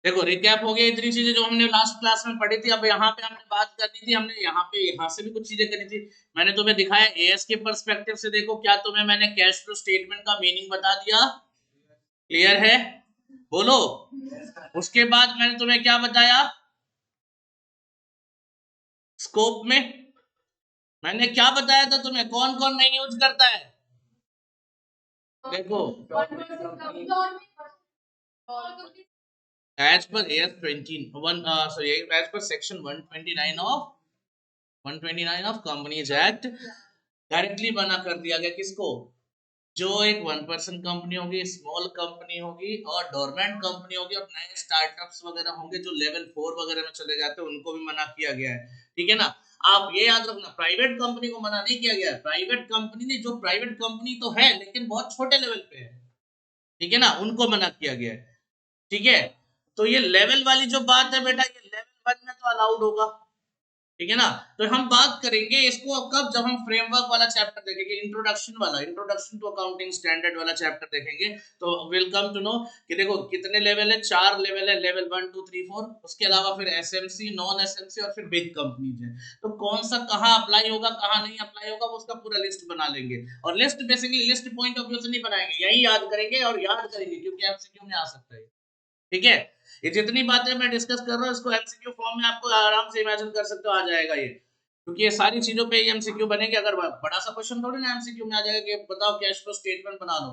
देखो रिकैप हो गया, इतनी चीजें जो हमने लास्ट क्लास में पढ़ी थी। अब यहाँ पे हमने बात करनी थी, हमने यहाँ से भी कुछ चीजें करनी थी। मैंने तुम्हें दिखाया एएस के पर्सपेक्टिव से। देखो क्या तुम्हें मैंने कैश फ्लो स्टेटमेंट का मीनिंग बता दिया? क्लियर है? बोलो। उसके बाद मैंने तुम्हें क्या बताया स्कोप में? मैंने क्या बताया था तुम्हें, कौन कौन नहीं यूज करता है? देखो as per AS 21 sorry as per section 129 of companies act directly मना कर दिया गया किसको? जो एक 1% कंपनी होगी, स्मॉल कंपनी होगी और डोरमेंट कंपनी होगी और नए स्टार्टअप्स वगैरह होंगे जो लेवल 4 वगैरह में चले जाते हैं, उनको भी मना किया गया है। ठीक है ना? आप ये याद रखना, प्राइवेट कंपनी को मना नहीं किया गया है। प्राइवेट कंपनी ने, जो प्राइवेट कंपनी तो है लेकिन बहुत छोटे लेवल पे है, ठीक है ना, उनको मना किया गया है। ठीक है? तो ये लेवल वाली जो बात है बेटा, ये लेवल 1 में तो अलाउड होगा। ठीक है ना? तो हम बात करेंगे इसको कब, जब हम फ्रेमवर्क वाला चैप्टर देखेंगे, इंट्रोडक्शन वाला, इंट्रोडक्शन टू अकाउंटिंग स्टैंडर्ड वाला चैप्टर देखेंगे। तो विल कम टू नो कि देखो कितने लेवल है, 4 लेवल है, लेवल 1 2 3 4। उसके अलावा फिर एसएमसी, नॉन एसएमसी और फिर बिग कंपनीज है। तो कौन सा कहाँ अप्लाई होगा, कहाँ नहीं अप्लाई होगा, वो उसका पूरा लिस्ट बना लेंगे। और list basically list point of view से नहीं बनाएंगे, यही याद करेंगे और याद करेंगे क्योंकि एमसीक्यू में आ सकता है। ठीक है? ये जितनी बातें मैं डिस्कस कर रहा हूँ इसको एमसीक्यू फॉर्म में आपको आराम से इमेजिन कर सकते हो, आ जाएगा ये, क्योंकि ये सारी चीजों पे एमसीक्यू बनेंगे। अगर बड़ा सा क्वेश्चन थोड़ी ना एमसीक्यू में आ जाएगा कि बताओ कैश फ्लो स्टेटमेंट बना लो,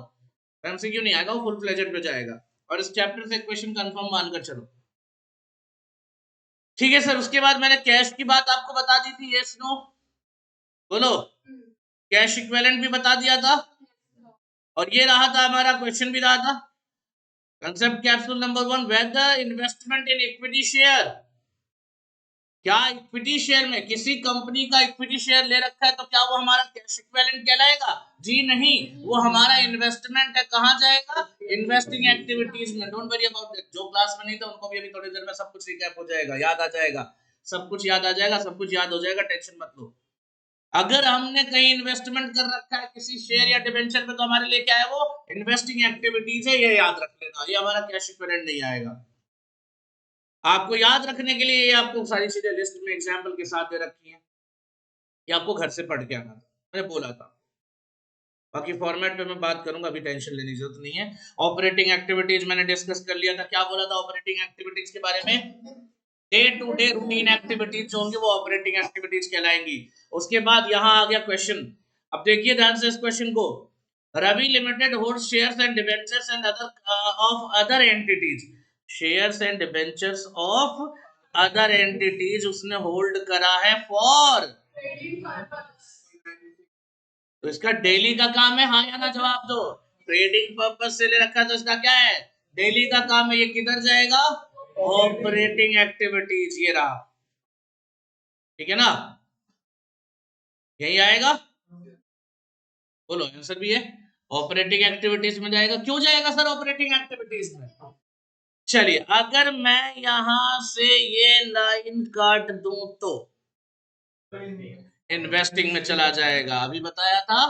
एमसीक्यू नहीं आएगा, वो फुल फ्लेजेड पे जाएगा। और इस चैप्टर से क्वेश्चन कंफर्म मानकर चलो। ठीक है सर, उसके बाद मैंने कैश की बात आपको बता दी थी, यस नो बोलो। कैश इक्विवेलेंट भी बता दिया था। और ये रहा था हमारा क्वेश्चन भी रहा था, concept capsule number 1, whether investment in equity share, क्या इक्विटी शेयर में किसी कंपनी का इक्विटी शेयर ले रखा है तो क्या वो हमारा कैश इक्विवेलेंट कहलाएगा? जी नहीं, वो हमारा इन्वेस्टमेंट है। कहां जाएगा? इन्वेस्टिंग एक्टिविटीज में। डोंट वरी अबाउट इट, जो क्लास में नहीं था उनको भी अभी थोड़ी देर में सब कुछ रिकैप हो जाएगा, याद आ जाएगा, सब कुछ याद आ जाएगा, सब कुछ याद हो जाएगा, टेंशन मत लो। अगर हमने कहीं इन्वेस्टमेंट कर रखा है किसी शेयर या डिबेंचर पे, तो हमारे लिए क्या है? वो इन्वेस्टिंग एक्टिविटीज है, ये याद रख लेना, ये हमारा कैश इक्विवेलेंट नहीं आएगा। आपको याद रखने के लिए ये आपको सारी चीजें लिस्ट में एग्जाम्पल के साथ दे रखी हैं, ये आपको घर से पढ़ के आना था, मैंने बोला था। बाकी फॉर्मेट पे मैं बात करूंगा, अभी टेंशन लेने की जरूरत नहीं है। ऑपरेटिंग एक्टिविटीज मैंने डिस्कस कर लिया था, क्या बोला था ऑपरेटिंग एक्टिविटीज के बारे में? Day to day routine activities जो होंगी वो ऑपरेटिंग एक्टिविटीज कहलाएंगी। उसके बाद यहां आ गया क्वेश्चन, अब देखिए ध्यान से इस क्वेश्चन को। Ravi limited holds shares and debentures and other of other entities, shares and debentures of other entities उसने होल्ड करा है फॉर, तो इसका डेली का काम है, हाँ या ना जवाब दो। ट्रेडिंग पर्पज से ले रखा है तो इसका क्या है? डेली का काम है। ये किधर जाएगा? ऑपरेटिंग एक्टिविटीज, ये रहा। ठीक है ना? यही आएगा, बोलो आंसर भी है, ऑपरेटिंग एक्टिविटीज में जाएगा। क्यों जाएगा सर ऑपरेटिंग एक्टिविटीज में? चलिए अगर मैं यहां से ये लाइन काट दूं तो इन्वेस्टिंग में चला जाएगा। अभी बताया था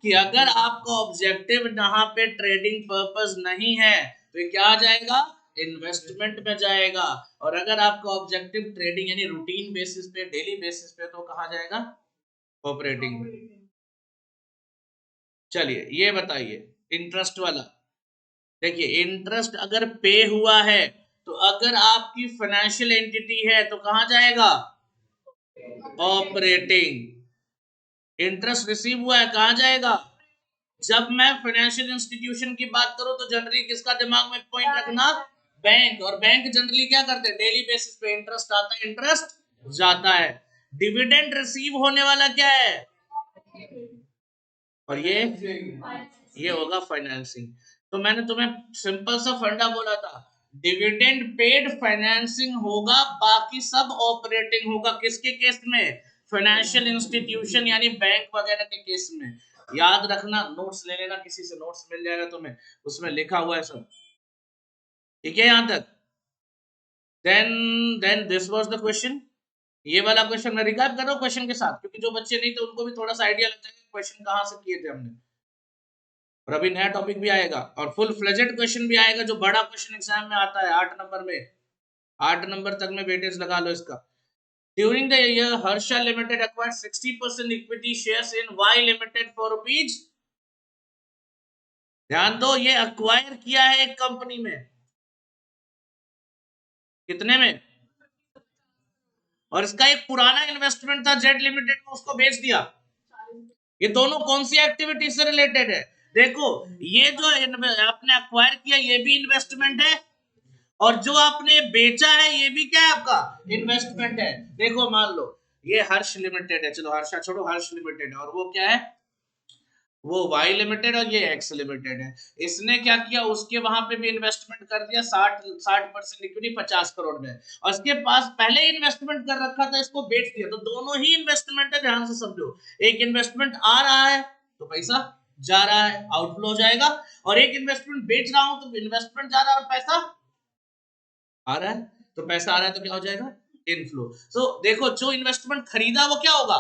कि अगर आपका ऑब्जेक्टिव यहाँ पे ट्रेडिंग पर्पस नहीं है तो ये क्या आ जाएगा? इन्वेस्टमेंट में जाएगा। और अगर आपका ऑब्जेक्टिव ट्रेडिंग यानी रूटीन बेसिस पे, डेली बेसिस पे, तो कहा जाएगा? ऑपरेटिंग में। चलिए ये बताइए इंटरेस्ट वाला। देखिए इंटरेस्ट अगर पे हुआ है तो अगर आपकी फाइनेंशियल एंटिटी है तो कहां जाएगा? ऑपरेटिंग। इंटरेस्ट रिसीव हुआ है कहां जाएगा? जब मैं फाइनेंशियल इंस्टीट्यूशन की बात करूं तो जनरली किसका दिमाग में पॉइंट रखना? बैंक। और बैंक जनरली क्या करते हैं? डेली बेसिस पे इंटरेस्ट आता है, इंटरेस्ट जाता है। डिविडेंड रिसीव होने वाला क्या है? और ये होगा फाइनेंसिंग। तो मैंने तुम्हें सिंपल सा फंडा बोला था, डिविडेंड पेड फाइनेंसिंग होगा, बाकी सब ऑपरेटिंग होगा। किसके केस में? फाइनेंशियल इंस्टीट्यूशन यानी बैंक वगैरह के केस में। याद रखना, नोट्स ले लेना, किसी से नोट्स मिल जाएगा तुम्हें, उसमें लिखा हुआ है सब। ठीक है यहां तक? Then this was the question. ये वाला क्वेश्चन मैं रिकैप कर रहा हूँ क्वेश्चन के साथ, क्योंकि जो बच्चे नहीं थे उनको भी थोड़ा सा आइडिया लग जाएगा क्वेश्चन कहां से किए थे हमने। और अभी नया टॉपिक भी आएगा और फुल फ्लेजेड क्वेश्चन भी आएगा, जो बड़ा क्वेश्चन एग्जाम में आता है 8 नंबर में। 8 नंबर तक में वेटेज लगा लो इसका। During the year Harsha limited acquired 60% equity shares in Y limited for rupees, ध्यान दो ये अक्वायर किया है एक कंपनी में, कितने में, और इसका एक पुराना इन्वेस्टमेंट था जेड लिमिटेड में, उसको बेच दिया। ये दोनों कौन सी एक्टिविटी से रिलेटेड है? देखो ये जो आपने अक्वायर किया ये भी इन्वेस्टमेंट है, और जो आपने बेचा है ये भी क्या है आपका इन्वेस्टमेंट है। देखो मान लो ये हर्ष लिमिटेड है, चलो हर्षा छोड़ो, हर्ष लिमिटेड है, और वो क्या है, वो वाई लिमिटेड और ये एक्स लिमिटेड है। इसने क्या किया, उसके वहां पे भी इन्वेस्टमेंट कर दिया 60% इक्विटी 50 करोड़ में, और इसके पास पहले इन्वेस्टमेंट कर रखा था, इसको बेच दिया, तो दोनों ही इन्वेस्टमेंट है, ध्यान से समझो। एक इन्वेस्टमेंट आ रहा है तो पैसा जा रहा है, आउटफ्लो हो जाएगा, और एक इन्वेस्टमेंट बेच रहा हूं तो इन्वेस्टमेंट जा रहा है और पैसा आ रहा है, तो पैसा आ रहा है तो क्या हो जाएगा इनफ्लो। सो देखो जो इन्वेस्टमेंट खरीदा वो क्या होगा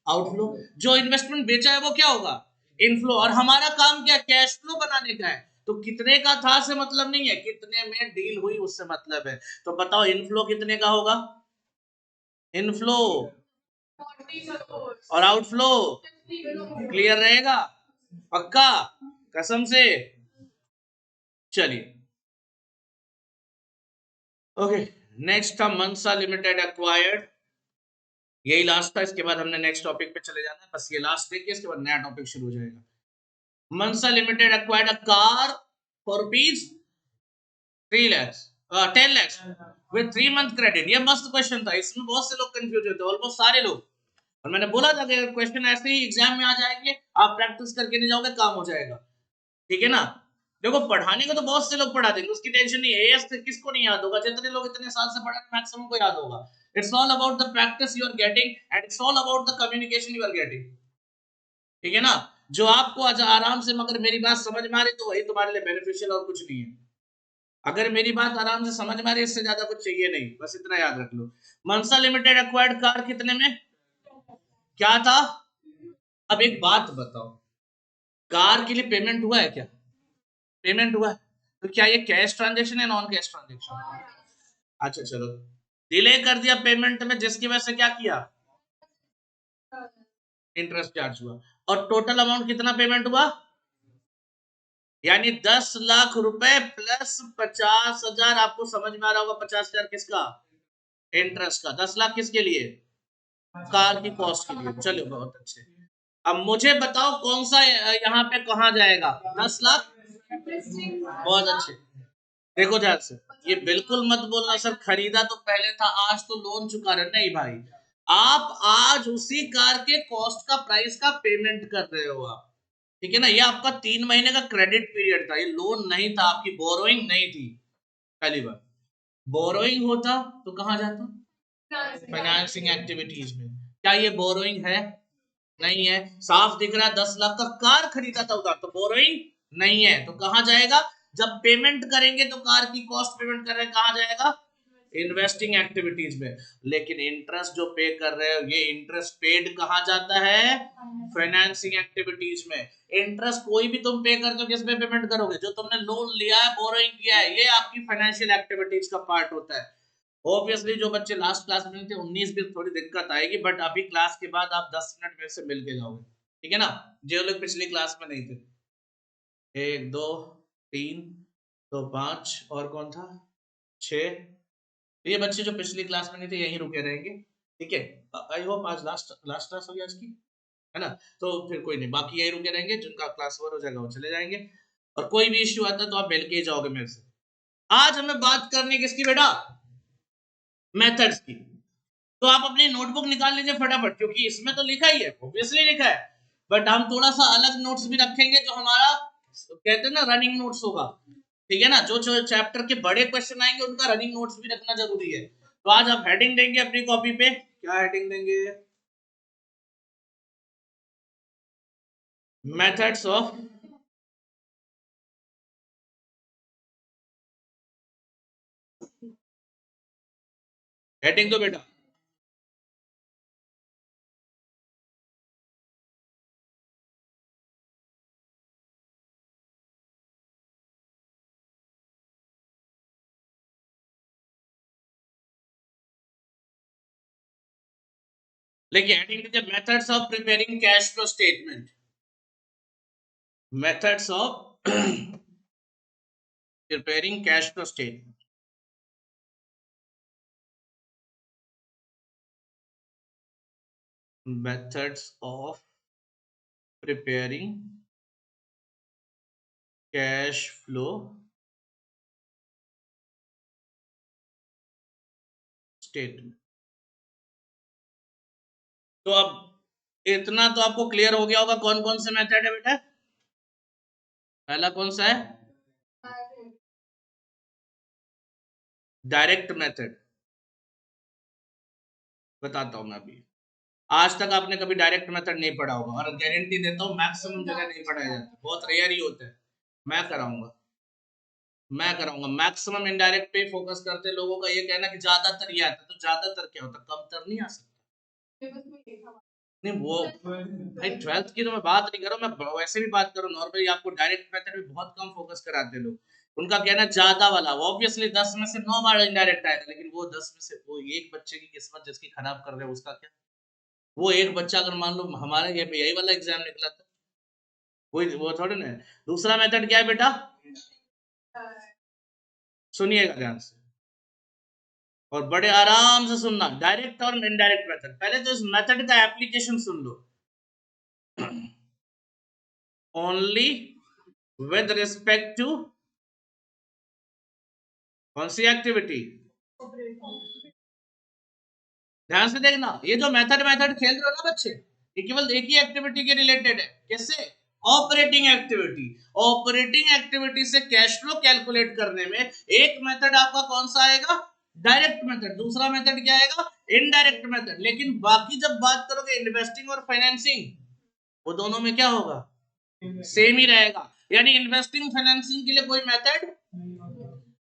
आउटफ्लो, जो इन्वेस्टमेंट बेचा है वो क्या होगा इनफ्लो, और हमारा काम क्या कैश फ्लो बनाने का है। तो कितने का था से मतलब नहीं है, कितने में डील हुई उससे मतलब है। तो बताओ इनफ्लो कितने का होगा, इनफ्लो और आउटफ्लो क्लियर रहेगा, पक्का, कसम से। चलिए ओके, नेक्स्ट था मनसा लिमिटेड एक्वायर्ड, यही लास्ट था, इसके बाद हमने नेक्स्ट टॉपिक पे चले जाना है, बस ये लास्ट देखिए, इसके बाद नया टॉपिक शुरू हो जाएगा। Mansa limited acquired a car for rupees 3 lakhs 10 lakhs with 3 month credit. ये मस्त क्वेश्चन था, इसमें बहुत से लोग कंफ्यूज होते हैं, ऑलमोस्ट सारे लोग, और मैंने बोला था कि क्वेश्चन ऐसे ही एग्जाम में आ जाएंगे, आप प्रैक्टिस करके नहीं जाओगे काम हो जाएगा, ठीक है ना। देखो पढ़ाने को तो बहुत से लोग पढ़ा देंगे, उसकी टेंशन नहीं है, एएस किसको नहीं याद होगा, जितने लोग इतने साल से पढ़े मैक्सिमम को याद होगा। It's all about the practice you are getting and it's all about the communication you are getting, ठीक है ना। जो आपको आज आराम से, मगर मेरी बात समझ में आ रही तो वही तुम्हारे लिए बेनिफिशियल, और कुछ नहीं है। अगर मेरी बात आराम से समझ में आ रही है, इससे ज्यादा कुछ चाहिए नहीं, बस इतना याद रख लो। मनसा लिमिटेड एक्वायर्ड कार कितने में, क्या था। अब एक बात बताओ, कार के लिए पेमेंट हुआ है क्या, पेमेंट हुआ है, तो क्या ये कैश ट्रांजेक्शन है नॉन कैश ट्रांजेक्शन। अच्छा चलो, डिले कर दिया पेमेंट में, जिसकी वजह से क्या किया, इंटरेस्ट चार्ज हुआ, और टोटल अमाउंट कितना पेमेंट हुआ, यानी 10 लाख रुपए प्लस 50,000, आपको समझ में आ रहा होगा 50,000 किसका, इंटरेस्ट का, 10 लाख किसके लिए, कार की कॉस्ट के लिए। चलो बहुत अच्छे, अब मुझे बताओ कौन सा यहाँ पे कहा जाएगा 10 लाख, बहुत अच्छे। देखो ध्यान से, ये बिल्कुल मत बोलना सर खरीदा तो पहले था आज तो लोन चुका रहे, नहीं भाई, आप आज उसी कार के कॉस्ट का प्राइस का पेमेंट कर रहे हो आप, ठीक है ना। ये आपका 3 महीने का क्रेडिट पीरियड था, ये लोन नहीं था, आपकी बोरोइंग नहीं थी। पहली बार बोरोइंग होता तो कहां जाता, फाइनेंसिंग एक्टिविटीज में। क्या ये बोरोइंग है, नहीं है, साफ दिख रहा है 10 लाख का कार खरीदा था उधार, तो बोरोइंग नहीं है, तो कहां जाएगा, जब पेमेंट करेंगे तो कार की कॉस्ट पेमेंट कर रहे हैं, कहां जाएगा इन्वेस्टिंग एक्टिविटीज में। लेकिन इंटरेस्ट जो पे कर रहे हो, ये इंटरेस्ट पेड कहां जाता है, फाइनेंसिंग एक्टिविटीज में। इंटरेस्ट कोई भी तुम पे करते हो किस पे पेमेंट करोगे, जो तुमने लोन लिया है बोरोइंग किया है, ये आपकी फाइनेंशियल एक्टिविटीज का पार्ट होता है। ऑब्वियसली जो बच्चे लास्ट क्लास में थे 19 भी थोड़ी दिक्कत आएगी, बट अभी क्लास के बाद आप 10 मिनट मेरे से मिल के जाओगे, ठीक है ना। जो लोग पिछली क्लास में नहीं थे, 1 2 3 तो 5, और कौन था 6, ये बच्चे जो पिछली क्लास में नहीं थे यहीं रुके रहेंगे, ठीक है। आई होप आज लास्ट लास्ट क्लास होगी आज की, है ना। तो फिर कोई नहीं, बाकी यहीं रुके रहेंगे, जिनका क्लास ओवर हो जाएगा वो चले जाएंगे, और कोई भी इश्यू आता है तो आप मिल के ही जाओगे मेरे से। आज हमें बात करनी किसकी बेटा, मेथड्स की। तो आप अपनी नोटबुक निकाल लीजिए फटाफट, क्योंकि इसमें तो लिखा ही है, ऑब्वियसली लिखा है, बट हम थोड़ा सा अलग नोट्स भी रखेंगे, जो हमारा कहते हैं ना रनिंग नोट्स होगा, ठीक है ना। जो चैप्टर के बड़े क्वेश्चन आएंगे उनका रनिंग नोट्स भी रखना जरूरी है। तो आज आप हेडिंग देंगे अपनी कॉपी पे, क्या हेडिंग देंगे, मेथड्स ऑफ, हेडिंग दो बेटा। देखिए adding the methods of preparing cash flow statement, methods of preparing cash flow statement. Methods of preparing cash flow statement. तो अब इतना तो आपको क्लियर हो गया होगा कौन कौन से मेथड है बेटा. पहला कौन सा है? Direct method. बताता हूं मैं अभी. आज तक आपने कभी डायरेक्ट मेथड नहीं पढ़ा होगा और गारंटी देता हूं मैक्सिमम जगह नहीं पढ़ाया जाता, बहुत रेयर ही होता है. मैं कराऊंगा मैक्सिमम इनडायरेक्ट पे फोकस करते लोगों का ये कहना कि ज्यादातर ये आता है, तो ज्यादातर क्या होता है? कमतर नहीं आ सकता. नहीं वो भाई 12th की तो मैं बात नहीं कर रहा हूँ, मैं वैसे भी बात करूँ नॉर्मली. आपको डायरेक्ट मेथड में बहुत कम फोकस कराते लोग. उनका कहना ज्यादा वाला, वो ऑब्वियसली 10 में से 9 बार इनडायरेक्ट आएगा, लेकिन वो 10 में से वो एक बच्चे की किस्मत जिसकी खराब कर रहे हैं उसका क्या? वो एक बच्चा अगर मान लो हमारे ये यही वाला एग्जाम निकला था, वो थोड़ी ना. दूसरा मेथड क्या है बेटा? सुनिएगा ध्यान से और बड़े आराम से सुनना. डायरेक्ट और इनडायरेक्ट मेथड. पहले तो इस मेथड का एप्लीकेशन सुन लो. ओनली विद रिस्पेक्ट टू कौन सी एक्टिविटी? ध्यान से देखना, ये जो मेथड मेथड खेल रहे हो ना बच्चे, ये केवल एक ही एक्टिविटी के रिलेटेड है. कैसे? Operating activity. ऑपरेटिंग एक्टिविटी से कैश फ्लो कैलकुलेट करने में एक मेथड आपका कौन सा आएगा? Direct method. दूसरा मेथड क्या आएगा? Indirect method. लेकिन बाकी जब बात करोगे इन्वेस्टिंग और फाइनेंसिंग, वो दोनों में क्या होगा? सेम ही रहेगा. यानी इन्वेस्टिंग फाइनेंसिंग के लिए कोई मेथड.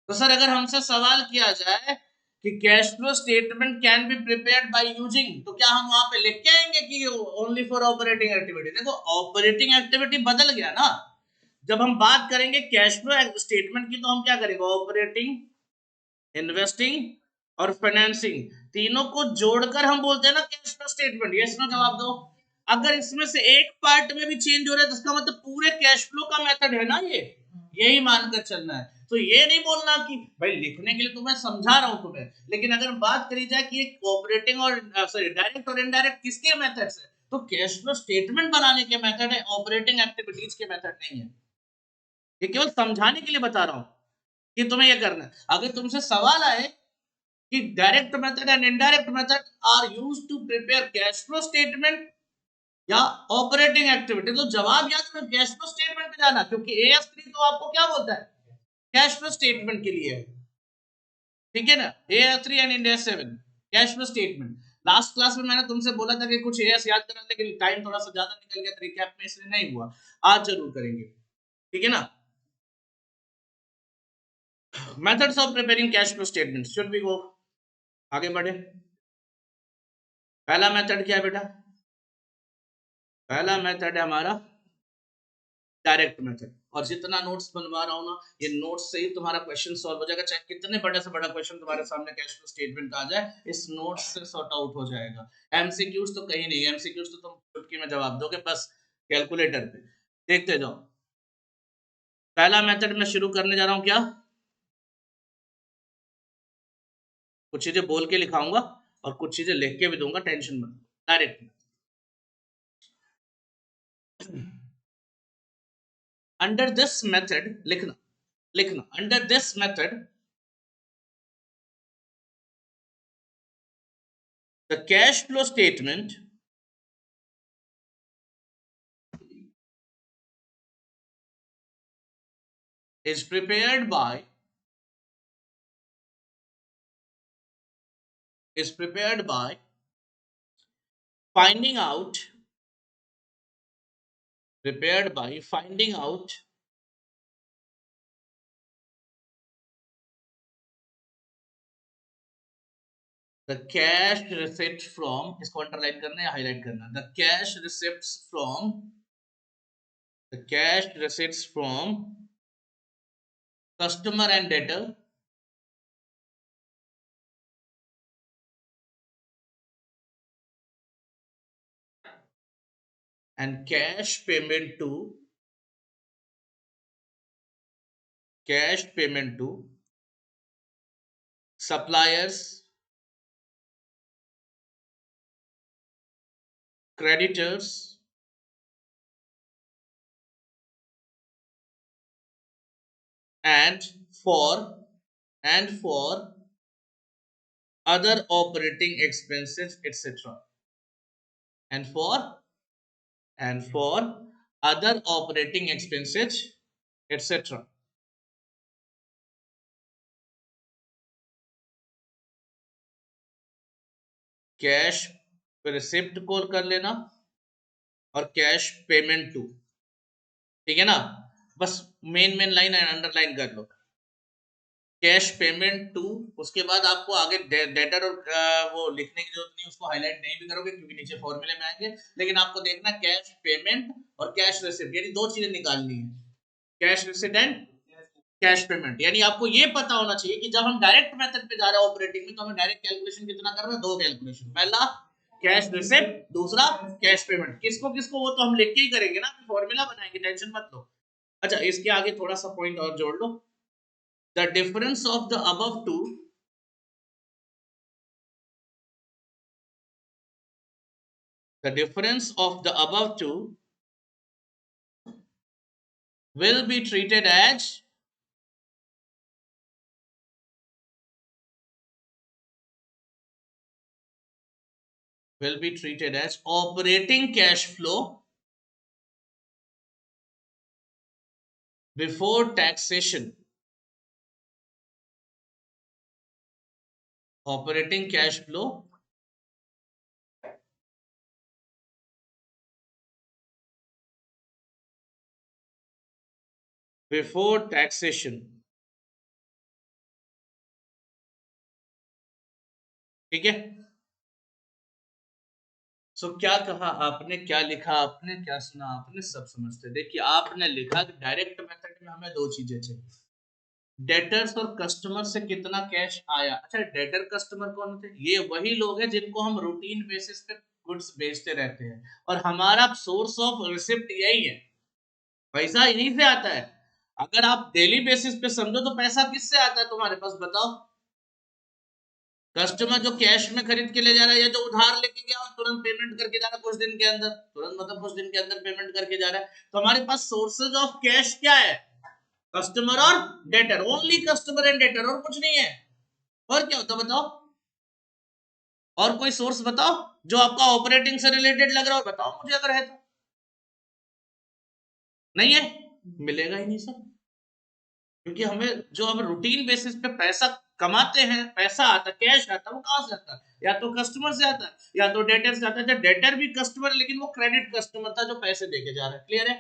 तो सर अगर हमसे सवाल किया जाए कि cash flow statement can be prepared by using, तो क्या हम वहां पे लिख के आएंगे कि ओनली फॉर ऑपरेटिंग एक्टिविटी? देखो ऑपरेटिंग एक्टिविटी बदल गया ना. जब हम बात करेंगे कैश फ्लो स्टेटमेंट की, तो हम क्या करेंगे? ऑपरेटिंग, इन्वेस्टिंग और फाइनेंसिंग, तीनों को जोड़कर हम बोलते हैं ना cash flow statement. Yes no जवाब दो. अगर इसमें से एक पार्ट में भी चेंज हो रहा है तो इसका मतलब पूरे कैश फ्लो का मेथड है ना ये. यही मानकर चलना है. तो ये नहीं बोलना कि भाई लिखने के लिए तो मैं समझा रहा हूं तुम्हें, लेकिन अगर बात करी जाए कि एक ऑपरेटिंग और सॉरी डायरेक्ट और इनडायरेक्ट किसके मेथड्स है, तो कैश फ्लो स्टेटमेंट बनाने के मेथड है, ऑपरेटिंग एक्टिविटीज के मेथड नहीं है. ये केवल समझाने के लिए बता रहा हूं कि तुम्हें ये करना है. अगर तुमसे सवाल आए कि direct method and indirect method are used to prepare cash flow statement या ऑपरेटिंग एक्टिविटी, तो जवाब याद रखो कैश फ्लो स्टेटमेंट पे जाना, क्योंकि AS3 तो आपको क्या बोलता है? कैश फ्लो स्टेटमेंट के लिए है. ठीक है ना? AS3 and AS7 cash flow statement. Last class में मैंने तुमसे बोला था कि कुछ AS याद करना, लेकिन टाइम थोड़ा सा ज्यादा निकल गया, रिकैप में इसलिए नहीं हुआ. आज जरूर करेंगे. ठीक है ना? Methods of preparing cash flow statement. Should we go आगे बढ़े? पहला मेथड क्या है बेटा? पहला मेथड है हमारा डायरेक्ट मेथड. और जितना नोट्स बनवा रहा हूं ना, ये नोट्स से ही तुम्हारा क्वेश्चन सॉल्व हो जाएगा. चाहे कितने बड़े से बड़ा क्वेश्चन तुम्हारे सामने कैश फ्लो स्टेटमेंट आ जाए, इस नोट्स से सॉर्ट आउट हो जाएगा. एमसीक्यूज तो कहीं नहीं. एमसीक्यूज तो तुम चुटकी में जवाब दोगे बस कैलकुलेटर पे. देखते जाओ. पहला मेथड मैं शुरू करने जा रहा हूं. क्या कुछ चीजें बोल के लिखाऊंगा और कुछ चीजें लिख के भी दूंगा, टेंशन मत. डायरेक्ट अंडर दिस मेथड, लिखना लिखना, under this method the cash flow statement is prepared by finding out prepared by finding out the cash receipts from, इसको अंडरलाइन करना या हाईलाइट करना, the cash receipts from customer and debtor and cash payment to suppliers, creditors, and for other operating expenses, etc. and for other operating expenses, etc. Cash receipt call कर लेना और cash payment to, ठीक है ना। बस main line underline कर लो, cash payment to. उसके बाद आपको आगे डेटर और वो लिखने की जरूरत नहीं, उसको हाईलाइट नहीं भी करोगे क्योंकि नीचे फॉर्मूले में आएंगे, लेकिन आपको देखना कैश पेमेंट और कैश रिसिप्ट, यानी दो चीजें निकालनी है, cash receipt and cash payment. यानी आपको ये पता होना चाहिए कि जब हम डायरेक्ट मेथड पे जा रहे हैं ऑपरेटिंग में, तो हमें डायरेक्ट कैलकुलेशन कितना करना है, दो कैलकुलेशन, पहला कैश रिसिप्ट, दूसरा कैश पेमेंट। किसको किसको वो तो हम लिख के ही करेंगे ना, फॉर्मूला बनाएंगे, टेंशन मत लो। अच्छा, इसके आगे थोड़ा सा पॉइंट और जोड़ लो, the difference of the above two will be treated as operating cash flow before taxation. Operating cash flow before taxation, ठीक है। सो क्या कहा आपने, क्या लिखा आपने, क्या सुना आपने, सब समझते। देखिए आपने लिखा कि डायरेक्ट मेथड में हमें दो चीजें चाहिए, डेटर्स और कस्टमर से कितना कैश आया। अच्छा, डेटर कस्टमर कौन थे, ये वही लोग हैं जिनको हम रूटीन बेसिस पे गुड्स बेचते रहते हैं, और हमारा सोर्स ऑफ रिसिप्ट यही है, पैसा यहीं से आता है। अगर आप डेली बेसिस पे समझो तो पैसा किससे आता है तुम्हारे पास, बताओ। कस्टमर जो कैश में खरीद के ले जा रहा है या जो उधार लेके गया और तुरंत पेमेंट करके जा रहा है कुछ दिन के अंदर, तुरंत मतलब कुछ दिन के अंदर पेमेंट करके जा रहा है, तो हमारे पास सोर्सेज ऑफ कैश क्या है, कस्टमर और debtor, only customer and debtor, और कुछ नहीं है। और क्या होता बताओ, और कोई सोर्स बताओ जो आपका ऑपरेटिंग से रिलेटेड लग रहा हो, बताओ मुझे अगर है तो। नहीं है, मिलेगा ही नहीं सर, क्योंकि हमें जो हम रूटीन बेसिस पे पैसा कमाते हैं, पैसा आता, कैश आता, वो कहां से आता है, या तो कस्टमर से आता है या तो डेटर से आता है। डेटर भी कस्टमर, लेकिन वो क्रेडिट कस्टमर था जो पैसे देके जा रहा है, क्लियर है।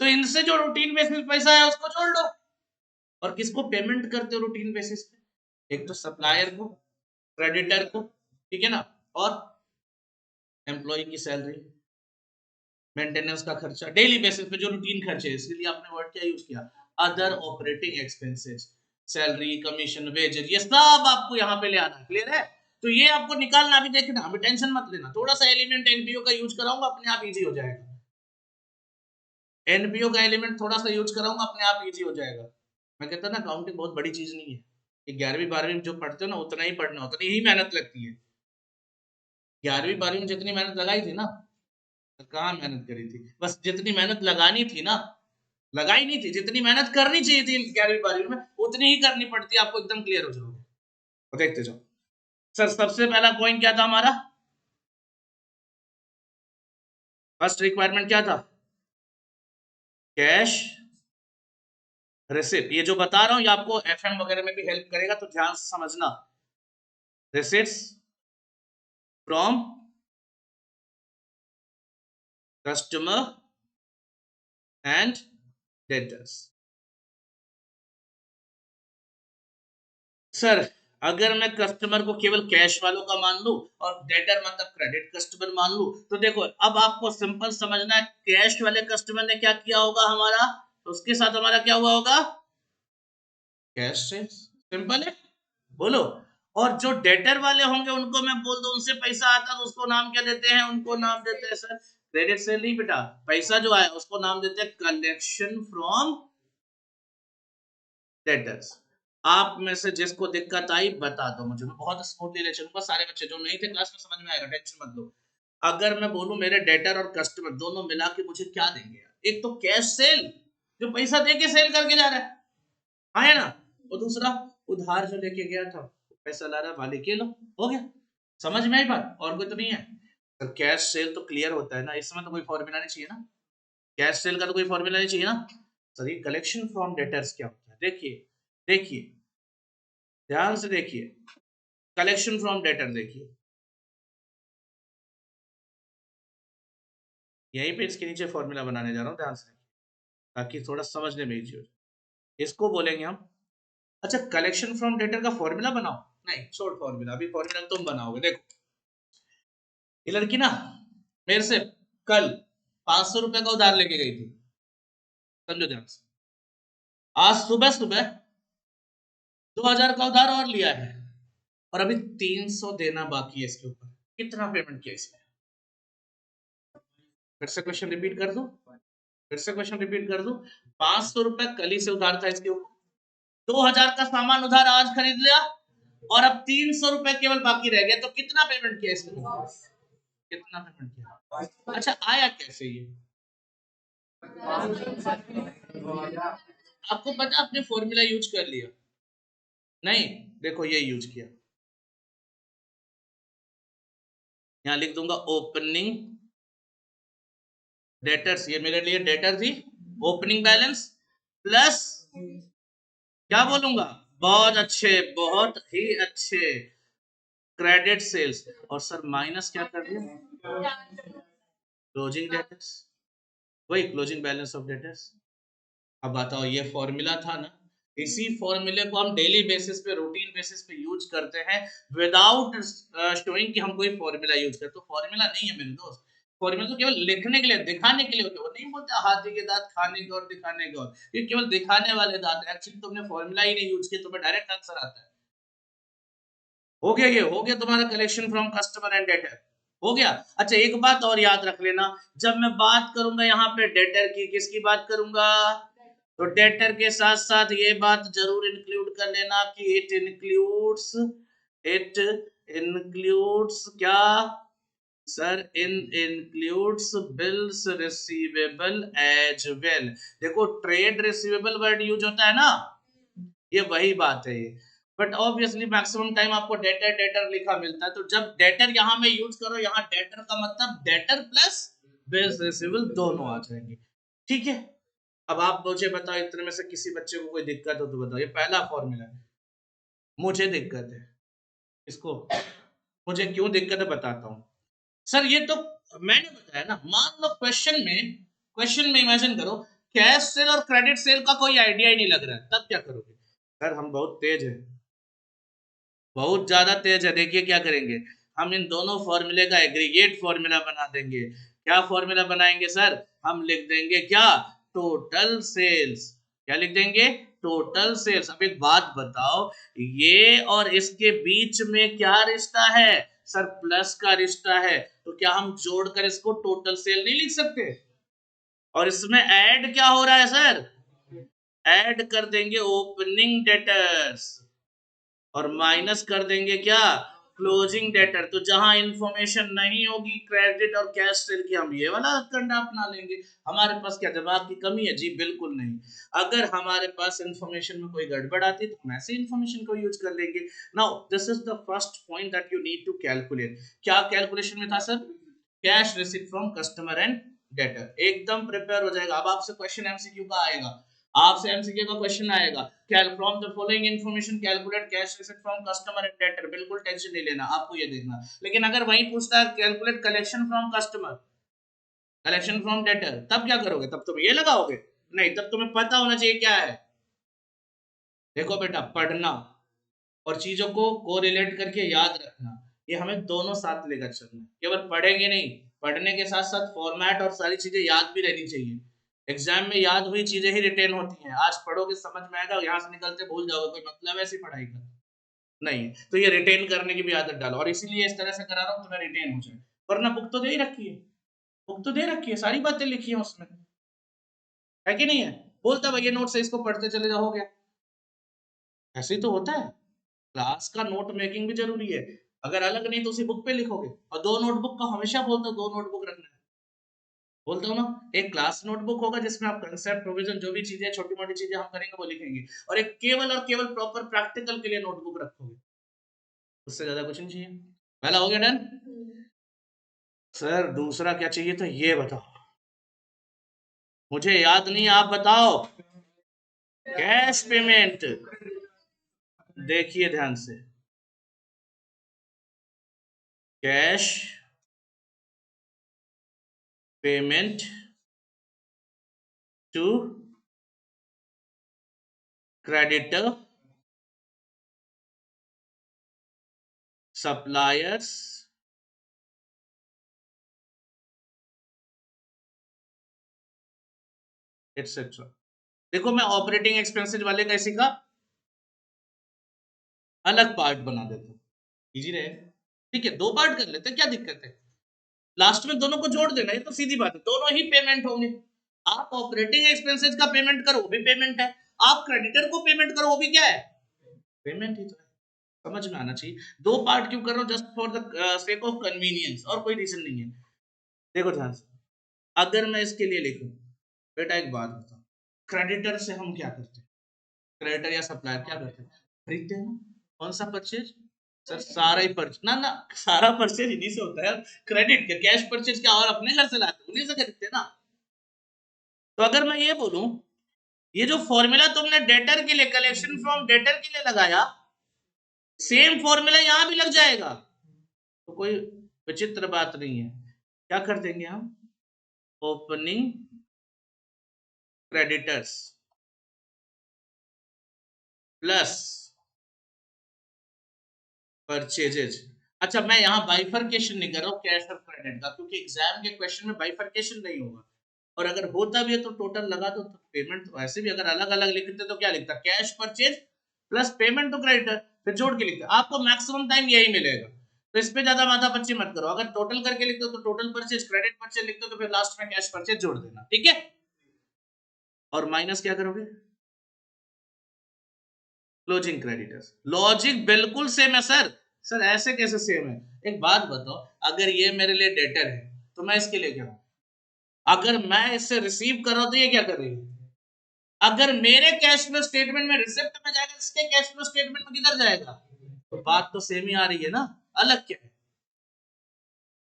तो इनसे जो रूटीन बेसिस पैसा है उसको जोड़ लो। और किसको पेमेंट करते हो रूटीन बेसिस पे, एक तो सप्लायर को, क्रेडिटर को, ठीक है ना, और एम्प्लॉय की सैलरी, मेंटेनेंस का खर्चा, डेली बेसिस पे जो रूटीन खर्चे, इसलिए आपने वर्ड क्या यूज किया, other operating expenses, salary, commission, wages, ये सब आपको यहाँ पे ले आना है, क्लियर है। तो ये आपको निकालना, अभी देखना, अभी टेंशन मत लेना, थोड़ा सा एलिमेंट एनपीओ का यूज कराऊंगा, अपने आप इजी हो जाएगा। एनपीओ का एलिमेंट थोड़ा सा यूज कराऊंगा, अपने आप इजी हो जाएगा। मैं कहता ना, अकाउंटिंग बहुत बड़ी चीज नहीं है, 11वीं 12वीं में जो पढ़ते हो ना उतना ही पढ़ना, उतनी ही मेहनत लगती है। 11वीं 12वीं में जितनी मेहनत लगाई थी ना, कहाँ मेहनत करी थी, बस जितनी मेहनत लगानी थी ना लगाई नहीं थी, जितनी मेहनत करनी चाहिए थी 11वीं 12वीं में उतनी ही करनी पड़ती है, आपको एकदम क्लियर हो जाओगे। तो देखते जाओ सर, सबसे पहला पॉइंट क्या था हमारा, फर्स्ट रिक्वायरमेंट क्या था, कैश रिसिप्ट। ये जो बता रहा हूं ये आपको एफएम वगैरह में भी हेल्प करेगा, तो ध्यान से समझना, receipts from customer and debtors. Sir अगर मैं कस्टमर को केवल कैश वालों का मान लूं और डेटर मतलब क्रेडिट कस्टमर मान लूं, तो देखो अब आपको सिंपल समझना है, कैश वाले कस्टमर ने क्या किया होगा हमारा, उसके साथ हमारा क्या हुआ होगा, कैश से, सिंपल है, बोलो। और जो डेटर वाले होंगे उनको मैं बोल दूं उनसे पैसा आता तो उसको नाम क्या देते हैं, उनको नाम देते हैं सर क्रेडिट सेल नहीं बेटा, पैसा जो आया उसको नाम देते हैं कलेक्शन फ्रॉम डेटर्स। आप में से जिसको दिक्कत आई बता दो मुझे, मैं बहुत स्मूथली ले चलूंगा। सारे बच्चे जो नहीं थे क्लास में समझ में आएगा, टेंशन मत लो। अगर मैं बोलूं मेरे डेटर और कस्टमर दोनों मिला के मुझे क्या देंगे यार, एक तो कैश सेल जो पैसा दे के सेल करके जा रहा है, हाँ है ना, और दूसरा उधार जो लेके गया था पैसा ला रहा है वाले के लो, हो गया। समझ में आई बात, और कोई तो नहीं है। तो कैश सेल तो क्लियर होता है ना, इसमें तो कोई फॉर्मूला नहीं चाहिए ना, कैश सेल का तो कोई फॉर्मूला नहीं चाहिए ना। सर ये कलेक्शन फ्रॉम डेटर्स क्या होता है, देखिए देखिए ध्यान से देखिए, कलेक्शन फ्रॉम डेटर देखिए, यहीं पे इसके नीचे फॉर्मूला बनाने जा रहा हूँ, ध्यान से ताकि थोड़ा समझने में इजी हो जाए। इसको बोलेंगे हम, अच्छा कलेक्शन फ्रॉम डेटर का फॉर्मूला बनाओ, नहीं छोड़ फॉर्मूला, अभी फॉर्मूला तुम बनाओगे। देखो ये लड़की ना मेरे से कल 500 रुपए का उधार लेके गई थी, समझो ध्यान से। आज सुबह सुबह 2000 का उधार और लिया है, और अभी 300 देना बाकी है इसके ऊपर। कितना पेमेंट किया इसने? फिर से क्वेश्चन रिपीट कर दूं, फिर से क्वेश्चन रिपीट कर दूं। 500 रुपए कल ही से उधार था इसके ऊपर, 2000 का सामान उधार आज खरीद लिया, और अब 300 रुपए केवल बाकी रह गया, तो कितना पेमेंट किया इसने? कितना पेमेंट किया? अच्छा आया कैसे ये? आपको पता आपने फॉर्मूला यूज कर लिया? नहीं, देखो ये यूज किया, यहां लिख दूंगा ओपनिंग डेटर्स, ये मेरे लिए डेटर थी, ओपनिंग बैलेंस प्लस क्या बोलूंगा, बहुत अच्छे, बहुत ही अच्छे, क्रेडिट सेल्स, और सर माइनस क्या कर दिया, क्लोजिंग डेटर्स, वही क्लोजिंग बैलेंस ऑफ डेटर्स। अब बताओ ये फॉर्मूला था ना, इसी फॉर्मूले को हम डेली बेसिस पे, रूटीन बेसिस पे यूज करते हैं विदाउट शोइंग कि हम कोई फॉर्मूला यूज करते। तो फॉर्मूला नहीं है मेरे दोस्त, फॉर्मूला तो केवल लिखने के लिए, दिखाने के लिए होते हैं। वो नहीं बोलते हाथी के दांत खाने के और दिखाने के, और ये केवल दिखाने वाले दांत है, एक्चुअली तुमने फॉर्मूला ही नहीं यूज किया, तुम्हें डायरेक्ट आंसर आता है। हो गया, ये हो गया तुम्हारा collection from customer and debtor, हो गया। अच्छा एक बात और याद रख लेना, जब मैं बात करूंगा यहाँ पे डेटर की, किसकी बात करूंगा, तो डेटर के साथ साथ ये बात जरूर इंक्लूड कर लेना कि इट इंक्लूड्स क्या sir, in includes bills receivable as well. देखो ट्रेड रिसीवेबल वर्ड यूज होता है ना, ये वही बात है ये, बट ऑब्वियसली मैक्सिमम टाइम आपको डेटर डेटर लिखा मिलता है, तो जब डेटर यहां में यूज करो, यहां डेटर का मतलब डेटर प्लस बिल्स रिसीवेबल दोनों आ जाएंगे, ठीक है। अब आप मुझे बताओ, इतने में से किसी बच्चे को कोई दिक्कत हो तो बताओ, ये पहला फॉर्मूला है, मुझे दिक्कत है इसको, मुझे क्यों दिक्कत है बताता हूँ। सर ये तो मैंने बताया ना, मान लो क्वेश्चन में इमेजिन करो कैश सेल और क्रेडिट सेल का कोई आइडिया ही नहीं लग रहा है, तब क्या करोगे? सर हम बहुत तेज है, बहुत ज्यादा तेज है, देखिए क्या करेंगे, हम इन दोनों फॉर्मूले का एग्रीगेट फॉर्मूला बना देंगे। क्या फॉर्मूला बनाएंगे सर? हम लिख देंगे क्या, टोटल सेल्स। क्या लिख देंगे? Total sales. अब एक बात बताओ, ये और इसके बीच में क्या रिश्ता है? सर प्लस का रिश्ता है, तो क्या हम जोड़कर इसको टोटल सेल नहीं लिख सकते? और इसमें ऐड क्या हो रहा है सर? ऐड कर देंगे ओपनिंग डेटर्स, और माइनस कर देंगे क्या, क्लोजिंग डेटर। तो जहां इंफॉर्मेशन नहीं होगी क्रेडिट और कैश सेल की, हम ये वाला कंडा अपना लेंगे। हमारे पास क्या दिमाग की कमी है? जी बिल्कुल नहीं। अगर हमारे पास इंफॉर्मेशन में कोई गड़बड़ आती तो हम ऐसे इंफॉर्मेशन को यूज कर लेंगे। Now this is the first point that you need to calculate. क्या कैलकुलेशन में था sir? Cash receipt from customer and debtor, एकदम प्रिपेयर हो जाएगा। अब आपसे क्वेश्चन एमसीक्यू का आएगा, आपसे एमसीक्यू का क्वेश्चन आएगा, cal from the following information calculate cash receipt from customer and debtor, बिल्कुल टेंशन नहीं लेना, आपको ये देखना। लेकिन अगर वही पूछता है calculate collection from customer, collection from debtor, तब क्या करोगे? तब तुम ये लगाओगे? नहीं, तब तुम्हें पता होना चाहिए क्या है। देखो बेटा, पढ़ना और चीजों को कोरिलेट करके याद रखना, ये हमें दोनों साथ लेकर चलना है। केवल पढ़ेंगे नहीं, पढ़ने के साथ साथ फॉर्मेट और सारी चीजें याद भी रहनी चाहिए। एग्जाम में याद हुई चीजें ही रिटेन होती हैं, आज पढ़ोगे समझ में आएगा, यहाँ से निकलते भूल जाओगे, कोई मतलब ऐसी पढ़ाई का नहीं है। तो ये रिटेन करने की भी आदत डालो, और इसीलिए इस तरह से करा रहा हूँ तुम्हें रिटेन हो जाए, वरना बुक तो दे ही रखी है। बुक तो दे रखी है, सारी बातें लिखी है उसमें, है कि नहीं है? बोलता भैया नोट से इसको पढ़ते चले जाओ, हो गया। ऐसे ही तो होता है। क्लास का नोट मेकिंग भी जरूरी है। अगर अलग नहीं तो उसी बुक पे लिखोगे। और 2 नोटबुक का हमेशा बोलता हूं, 2 नोटबुक रखना है। बोलता हूँ ना, एक क्लास नोटबुक होगा जिसमें आप कंसेप्ट, प्रोविजन, जो भी चीजें, छोटी मोटी चीजें हम करेंगे वो लिखेंगे, और एक केवल और केवल प्रॉपर प्रैक्टिकल के लिए नोटबुक रखोगे। उससे ज्यादा कुछ नहीं चाहिए। पहला हो गया डन। सर दूसरा क्या चाहिए था ये बताओ। मुझे याद नहीं, आप बताओ। Cash payment. देखिए ध्यान से, cash payment to creditor, suppliers, etc. देखो मैं ऑपरेटिंग एक्सपेंसेस वाले का इसी का अलग पार्ट बना देता हूं, इजी रहेगा। ठीक है, 2 पार्ट कर लेते हैं, क्या दिक्कत है? लास्ट में दोनों को जोड़ देना, ये तो सीधी बात है, दोनों ही पेमेंट होंगे। आप ऑपरेटिंग एक्सपेंसेस का पेमेंट करो वो भी पेमेंट है, आप क्रेडिटर को पेमेंट करो वो भी क्या है? पेमेंट ही तो है। समझ में आना चाहिए। 2 पार्ट क्यों कर रहा हूं? Just for the sake of convenience, और कोई रीजन नहीं है। देखो ध्यान से, अगर मैं इसके लिए लिखूं, बेटा एक बात बताओ, क्रेडिटर से हम क्या करते हैं? क्रेडिटर या सप्लायर क्या करते हैं? खरीदते हैं ना। कौन सा परचेज? सर सारा ही परचेज ना, ना सारा परचेज इन्हीं से होता है। क्रेडिट के कैश परचेज क्या और अपने घर से लाते, उन्हीं से खरीदते हैं ना। तो अगर मैं ये बोलूं, ये जो फॉर्मूला तुमने डेटर के लिए, कलेक्शन फ्रॉम डेटर के लिए लगाया, सेम फॉर्मूला यहां भी लग जाएगा, तो कोई विचित्र बात नहीं है। क्या कर देंगे हम? Opening creditors plus purchases. अच्छा, मैं यहाँ बाइफरकेशन नहीं कर रहा हूँ कैश और क्रेडिट का, क्योंकि एग्जाम के क्वेश्चन में बाइफरकेशन नहीं होगा, और अगर होता भी है तो टोटल लगा दो। तो पेमेंट तो ऐसे भी अगर अलग अलग लिखते तो क्या लिखता? Cash purchase plus payment to creditor, फिर जोड़ के लिखते। आपको मैक्सिमम टाइम यही मिलेगा, तो इस पे ज्यादा माथापच्ची मत करो। अगर टोटल करके लिखते हो तो टोटल परचेज, क्रेडिट परचेज लिखते हो तो फिर लास्ट में कैश परचेज जोड़ देना, ठीक है? और माइनस क्या करोगे? Closing creditors. लॉजिक बिल्कुल सेम है सर। सर ऐसे कैसे सेम है? एक बात बताओ, अगर ये मेरे लिए डेटर है तो मैं इसके लिए क्या हूं? अगर मैं इससे रिसीव कर रहा हूं तो ये क्या कर रही है? अगर मेरे कैश फ्लो स्टेटमेंट में रिसिप्ट में जाएगा, इसके कैश फ्लो स्टेटमेंट में किधर जाएगा? तो बात तो सेम ही आ रही है ना, अलग क्या है?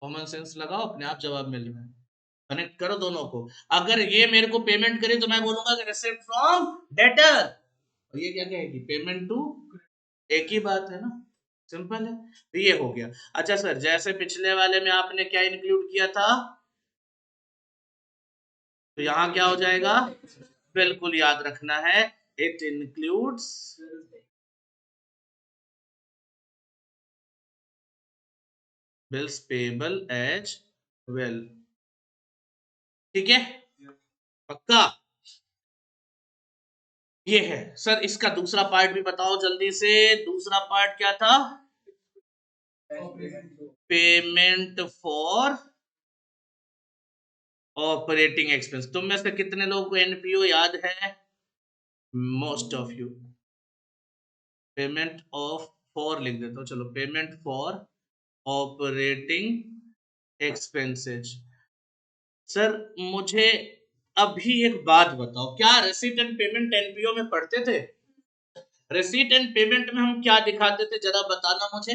कॉमन सेंस लगाओ, अपने आप जवाब मिल रहा है। कनेक्ट करो दोनों को। अगर ये मेरे को पेमेंट करे तो मैं बोलूंगा कि रिसिप्ट फ्रॉम डेटर, और ये क्या कहेगी? Payment to. एक ही बात है ना, सिंपल है। तो ये हो गया। अच्छा सर, जैसे पिछले वाले में आपने क्या इंक्लूड किया था, तो यहां क्या हो जाएगा? बिल्कुल याद रखना है, it includes bills payable as well. ठीक है, पक्का? ये है सर। इसका दूसरा पार्ट भी बताओ जल्दी से। दूसरा पार्ट क्या था? Payment for operating expense. तुम में से कितने लोगों को एनपीओ याद है? Most of you. Payment of for लिख देता हूं, चलो, payment for operating expenses. Sir मुझे अभी एक बात बताओ, क्या रिसीट एंड पेमेंट एनपीओ में पढ़ते थे? रिसीट एंड पेमेंट में हम क्या दिखाते थे, जरा बताना मुझे।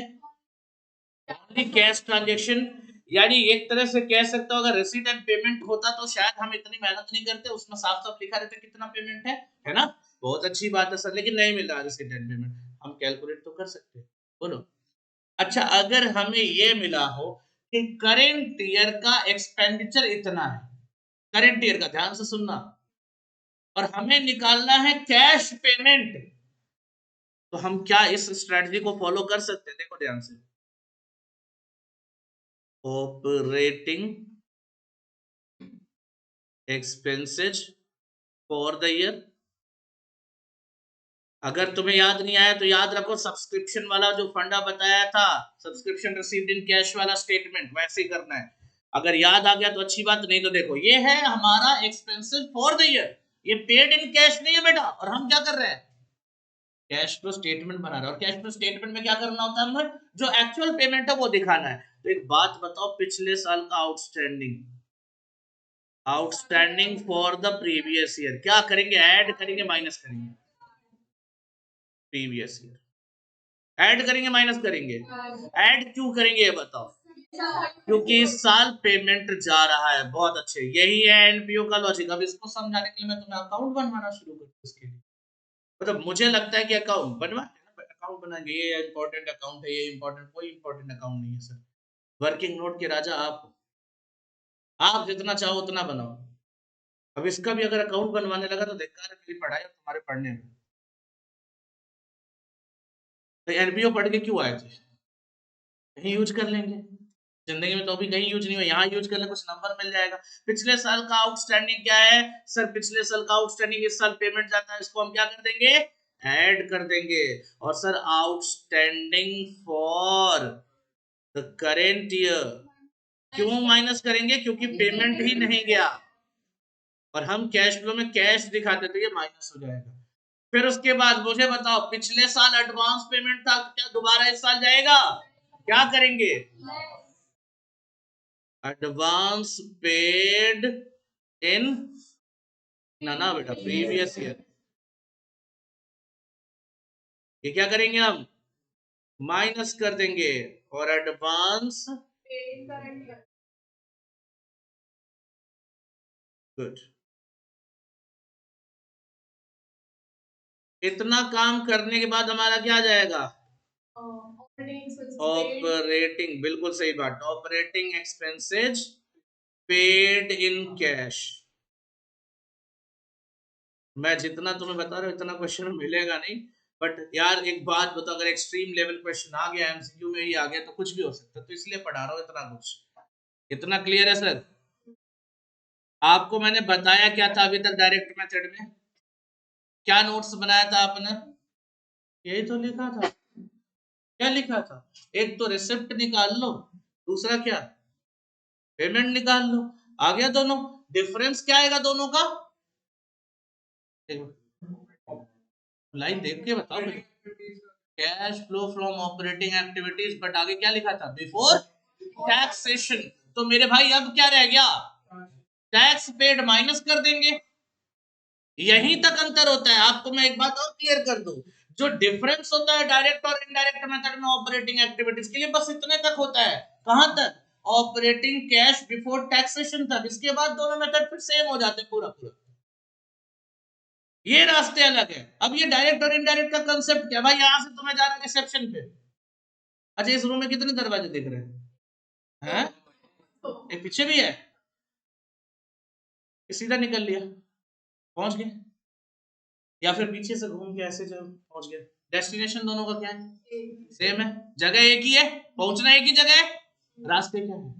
ओनली कैश ट्रांजेक्शन, यानी एक तरह से कह सकता हूं, अगर रिसीट एंड पेमेंट होता तो शायद हम इतनी मेहनत नहीं करते, उसमें साफ साफ लिखा रहता कितना पेमेंट है ना? बहुत अच्छी बात है सर, लेकिन नहीं मिल रहा रिसीट एंड पेमेंट। हम कैलकुलेट तो कर सकते हैं, बोलो। अच्छा, अगर हमें ये मिला हो कि करेंट ईयर का एक्सपेंडिचर इतना है, करेंट ईयर का, ध्यान से सुनना, और हमें निकालना है कैश पेमेंट, तो हम क्या इस स्ट्रेटजी को फॉलो कर सकते हैं? देखो ध्यान से, operating expenses for the year. अगर तुम्हें याद नहीं आया तो याद रखो, सब्सक्रिप्शन वाला जो फंडा बताया था, सब्सक्रिप्शन रिसीव्ड इन कैश वाला स्टेटमेंट, वैसे ही करना है। अगर याद आ गया तो अच्छी बात, नहीं तो देखो ये है हमारा एक्सपेंसेस फॉर द ईयर, ये पेड इन कैश नहीं है बेटा। और हम क्या कर रहे हैं, कैश फ्लो स्टेटमेंट बना रहे हैं। और कैश फ्लो स्टेटमेंट में क्या करना होता है हमें, जो एक्चुअल पेमेंट है वो दिखाना है। तो एक बात बताओ, पिछले साल का outstanding, outstanding for the previous year क्या करेंगे, ऐड करेंगे माइनस करेंगे, प्रीवियस ईयर ऐड करेंगे माइनस करेंगे, ऐड क्यों करेंगे ये बताओ, क्योंकि इस साल पेमेंट जा रहा है। बहुत अच्छे, यही है एनपीओ का लॉजिक। अब इसको समझाने के लिए मैं तुम्हें अकाउंट बनवाना शुरू करूँ इसके लिए, मतलब मुझे लगता है कि अकाउंट बनवा, अकाउंट बनाएंगे, ये इंपॉर्टेंट अकाउंट है, ये इंपॉर्टेंट, कोई इंपॉर्टेंट अकाउंट नहीं है सर। वर्किंग नोट के राजा आप जितना चाहो उतना बनाओ। अब इसका भी अगर अकाउंट बनवाने लगा तो धिक्कार है मेरी पढ़ाई और तुम्हारे पढ़ने में। तो एनपीओ पढ़ के क्यों आए थे, कहीं यूज कर लेंगे जिंदगी में, तो अभी कहीं यूज नहीं हुआ, यहाँ यूज कर ले कुछ नंबर मिल जाएगा। पिछले साल का आउटस्टैंडिंग क्या है सर, पिछले साल का आउटस्टैंडिंग इस साल पेमेंट जाता है, इसको हम क्या कर देंगे, ऐड कर देंगे। और sir outstanding for the current year क्यों माइनस करेंगे, क्योंकि पेमेंट ही नहीं गया और हम कैश फ्लो में कैश दिखाते, तो ये माइनस हो जाएगा। फिर उसके बाद मुझे बताओ, पिछले साल एडवांस पेमेंट था, क्या दोबारा इस साल जाएगा, क्या करेंगे, एडवांस पेड इन, ना ना बेटा प्रीवियस ईयर, ये क्या करेंगे हम, माइनस कर देंगे। और एडवांस, गुड, इतना काम करने के बाद हमारा क्या जाएगा, ऑपरेटिंग, बिल्कुल सही बात, operating expenses paid in cash. मैं जितना तुम्हें बता रहा हूँ इतना क्वेश्चन मिलेगा नहीं, बट यार एक बात बताओ, अगर एक्सट्रीम लेवल क्वेश्चन आ गया, एमसीक्यू में ही आ गया, तो कुछ भी हो सकता है, तो इसलिए पढ़ा रहा हूँ इतना कुछ। इतना क्लियर है सर, आपको मैंने बताया क्या था अभी तक डायरेक्ट मेथड में, क्या नोट्स बनाया था आपने, यही तो लिखा था। क्या लिखा था, एक तो रिसिप्ट निकाल लो, दूसरा क्या, पेमेंट निकाल लो, आ गया दोनों। डिफरेंस क्या आएगा दोनों का, लाइन देख के बताओ, cash flow from operating activities, but आगे क्या लिखा था, बिफोर टैक्सेशन। तो मेरे भाई अब क्या रह गया, टैक्स पेड माइनस कर देंगे, यहीं तक अंतर होता है। आपको मैं एक बात और क्लियर कर दूं, जो डिफरेंस होता है डायरेक्ट और इनडायरेक्ट मेथड में ऑपरेटिंग एक्टिविटीज के लिए, बस इतने तक होता है। कहां तक, ऑपरेटिंग कैश बिफोर टैक्सेशन तक, इसके बाद दोनों मेथड फिर सेम हो जाते हैं पूरा पूरा, ये रास्ते अलग है। अब ये डायरेक्ट और इनडायरेक्ट का कंसेप्ट क्या भाई, यहां से तुम्हें जाना रिसेप्शन पे, अच्छा इस रूम में कितने दरवाजे दिख रहे हैं, एक पीछे भी है, सीधा निकल लिया, पहुंच गए, या फिर पीछे से घूम के ऐसे जो पहुंच गए। डेस्टिनेशन दोनों का क्या है, सेम है, जगह एक ही है, पहुंचना एक ही जगह है, रास्ते क्या है,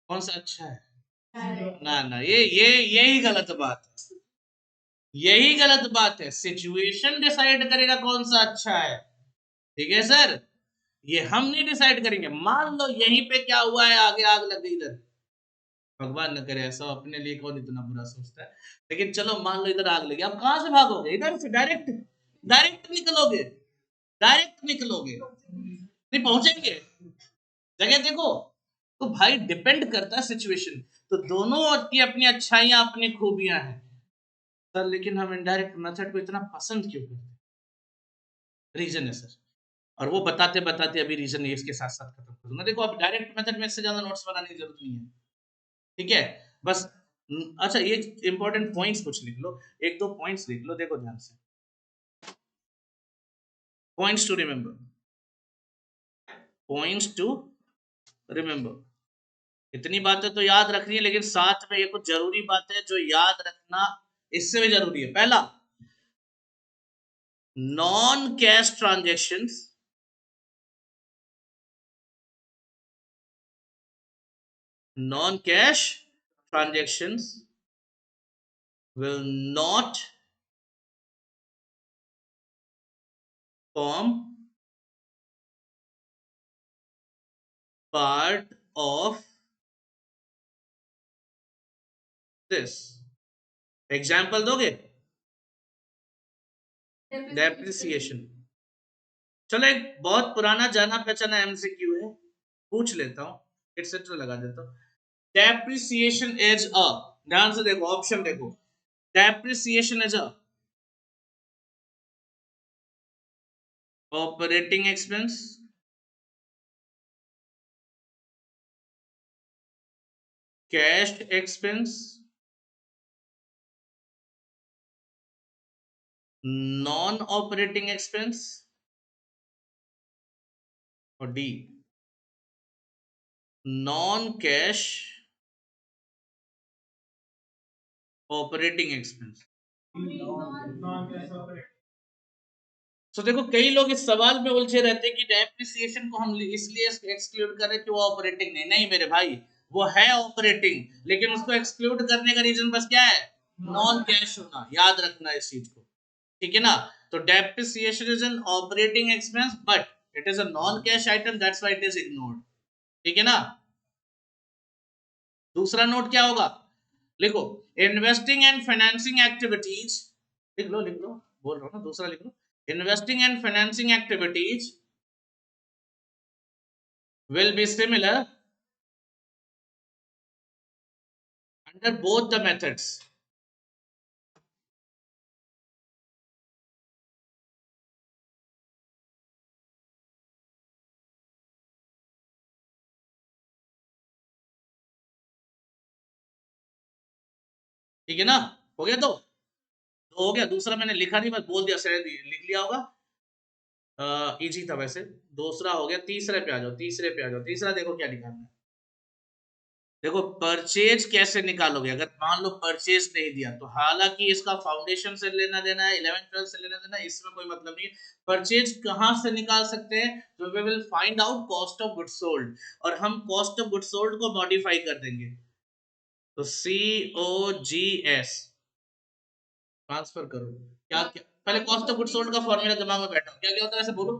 कौन सा अच्छा है, ना ना यही गलत बात है, यही गलत बात है। सिचुएशन डिसाइड करेगा कौन सा अच्छा है, ठीक है सर, ये हम नहीं डिसाइड करेंगे। मान लो यहीं पे क्या हुआ है, आगे आग लग गई इधर, भगवान न करे ऐसा, अपने लिए कौन इतना बुरा सोचता है, लेकिन चलो मान लो इधर आग लगी, आप कहां से भागोगे, इधर से डायरेक्ट, डायरेक्ट निकलोगे, डायरेक्ट निकलोगे, नहीं पहुंचेंगे, जगह देखो। तो भाई डिपेंड करता है सिचुएशन, तो दोनों की अपनी अच्छाइयां अपनी खूबियां हैं सर, लेकिन हम इनडायरेक्ट मेथड को इतना पसंद क्यों करते हैं, रीजन है सर। और वो बताते बताते अभी रीजन ये इसके साथ साथ खत्म करूंगा। देखो अब डायरेक्ट मेथड में इससे ज्यादा नोट्स बनाने की जरूरत नहीं है, ठीक है, बस अच्छा ये इंपॉर्टेंट पॉइंट्स कुछ लिख लो, एक दो पॉइंट्स लिख लो, देखो ध्यान से, points to remember, points to remember. इतनी बातें तो याद रखनी है, लेकिन साथ में ये कुछ जरूरी बातें जो याद रखना इससे भी जरूरी है। पहला, non cash transactions, non cash transactions will not form part of this example दोगे? डेप्रिसिएशन। चलो एक बहुत पुराना जाना पहचाना एमसीक्यू है, पूछ लेता हूँ, एटसेट्रा लगा देता हूँ। डेप्रिसिएशन इज अ, ध्यान से देखो ऑप्शन देखो, depreciation is a operating expense, cash expense, non operating expense, और D non cash operating expense. तो देखो कई लोग इस सवाल में उलझे रहते हैं कि डेप्रिसिएशन को हम इसलिए एक्सक्लूड कर रहे हैं कि वो ऑपरेटिंग नहीं, नहीं मेरे भाई, वो है ऑपरेटिंग, लेकिन उसको एक्सक्लूड करने का रीजन बस क्या है? नॉन कैश होना, याद रखना इस चीज को, ठीक है ना? तो depreciation is an operating expense but it is a non cash item, that's why it is ignored, ठीक है ना? दूसरा नोट क्या होगा? लिखो, इन्वेस्टिंग एंड फाइनेंसिंग एक्टिविटीज, लिख लो, बोल रहा हूं ना, दूसरा लिख लो, investing and financing activities will be similar under both the methods. ठीक है ना? हो गया? तो हो गया। दूसरा मैंने लिखा नहीं, बस बोल दिया, शायद लिख लिया होगा, इजी था वैसे। दूसरा हो गया, तीसरे पे आ जाओ, तीसरे पे आ जाओ। तीसरा देखो क्या निकालना है। देखो परचेज कैसे निकालोगे अगर मान लो परचेज नहीं दिया तो, हालांकि इसका फाउंडेशन से लेना देना है, 11 12 से लेना देना है, इसमें कोई मतलब नहीं है। परचेज कहां से निकाल सकते हैं? तो we will find out cost of goods sold, और हम कॉस्ट ऑफ गुड्स सोल्ड को मॉडिफाई कर देंगे, तो COGS ट्रांसफर करो। क्या पहले कॉस्ट ऑफ गुड्स सोल्ड का फॉर्मूला दिमाग में बैठा, क्या क्या होता है ऐसे बोलो।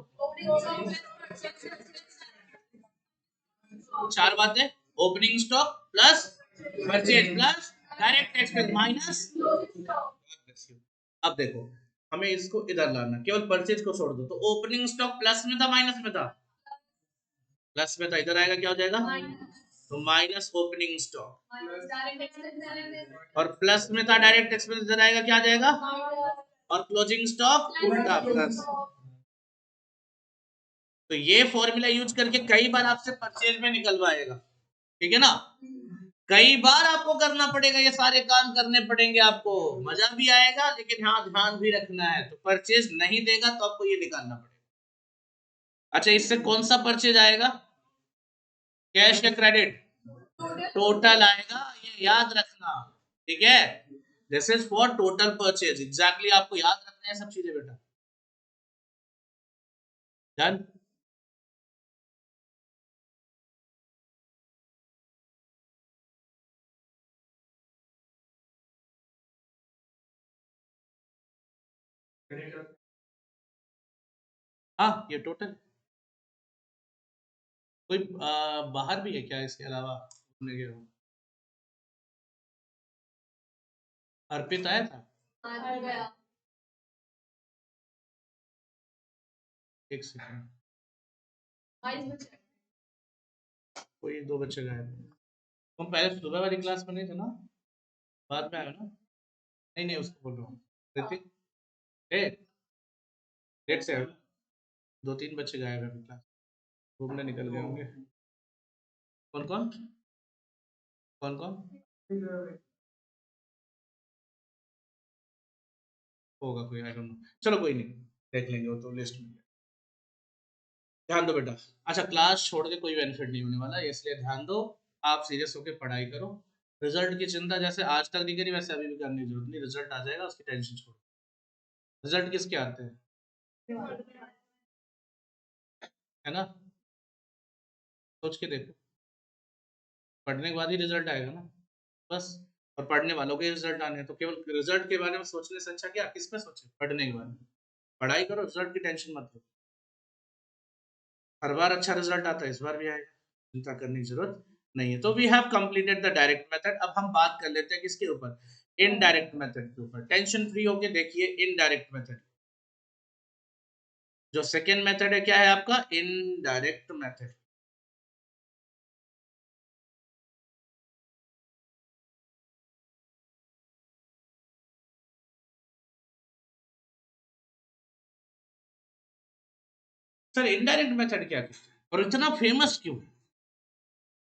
चार बातें, opening stock plus purchase plus direct expense minus. अब देखो हमें इसको इधर लाना, केवल परचेज को छोड़ दो, तो ओपनिंग स्टॉक प्लस में था माइनस में था? प्लस में था, इधर आएगा क्या हो जाएगा? तो माइनस ओपनिंग स्टॉक, और प्लस में था डायरेक्ट एक्सपेंस, इधर आएगा क्या आ जाएगा? और क्लोजिंग स्टॉक उल्टा प्लस। तो ये फॉर्मूला यूज करके कई बार आपसे परचेज में निकलवाएगा, ठीक है ना? कई बार आपको करना पड़ेगा, ये सारे काम करने पड़ेंगे आपको, मजा भी आएगा, लेकिन हाँ ध्यान भी रखना है, तो परचेज नहीं देगा तो आपको ये निकालना पड़ेगा। अच्छा, इससे कौन सा परचेज आएगा? कैश या क्रेडिट? टोटल आएगा, ये याद रखना, ठीक है? This is for total purchase, exactly आपको याद रखना है सब चीजें बेटा। डन? हाँ ये टोटल। कोई बाहर भी है क्या इसके अलावा घूमने गए हो? अर्पित आया था? एक सेकंड, कोई दो बच्चे गए थे। तुम पहले सुबह वाली क्लास में नहीं थे ना? बाद में आए हो ना? नहीं नहीं, उसको बोल रहा हूँ, ऋतिक। ए, लेट से आए हो? दो तीन बच्चे गायब हैं क्लास, घूमने निकल गए होंगे। कौन कौन? कौन कौन? होगा कोई, आई डोंट नो, चलो कोई नहीं, देख लेंगे वो तो लिस्ट में। ध्यान दो बेटा। अच्छा, क्लास छोड़ के कोई बेनिफिट नहीं होने वाला, इसलिए ध्यान दो, आप सीरियस होकर पढ़ाई करो। रिजल्ट की चिंता जैसे आज तक नहीं करी वैसे अभी भी करने की जरूरत नहीं, रिजल्ट आ जाएगा, उसकी टेंशन छोड़ो। रिजल्ट किसके आते हैं? है ना? सोच के देखो, पढ़ने के बाद ही रिजल्ट आएगा ना, बस। और पढ़ने वालों के रिजल्ट आने हैं, तो केवल रिजल्ट के बारे में सोचने से अच्छा क्या किस पे सोचे? पढ़ने के बारे में। पढ़ाई करो, रिजल्ट की टेंशन मत लो, हर बार अच्छा रिजल्ट आता है, इस बार भी आएगा, चिंता करने की जरूरत नहीं है। तो we have completed the direct method. अब हम बात कर लेते हैं किसके ऊपर, इनडायरेक्ट मेथड के ऊपर। टेंशन फ्री होके देखिए इनडायरेक्ट मेथड। जो सेकेंड मेथड है क्या है आपका, indirect method. Sir indirect method क्या है और इतना फेमस क्यों,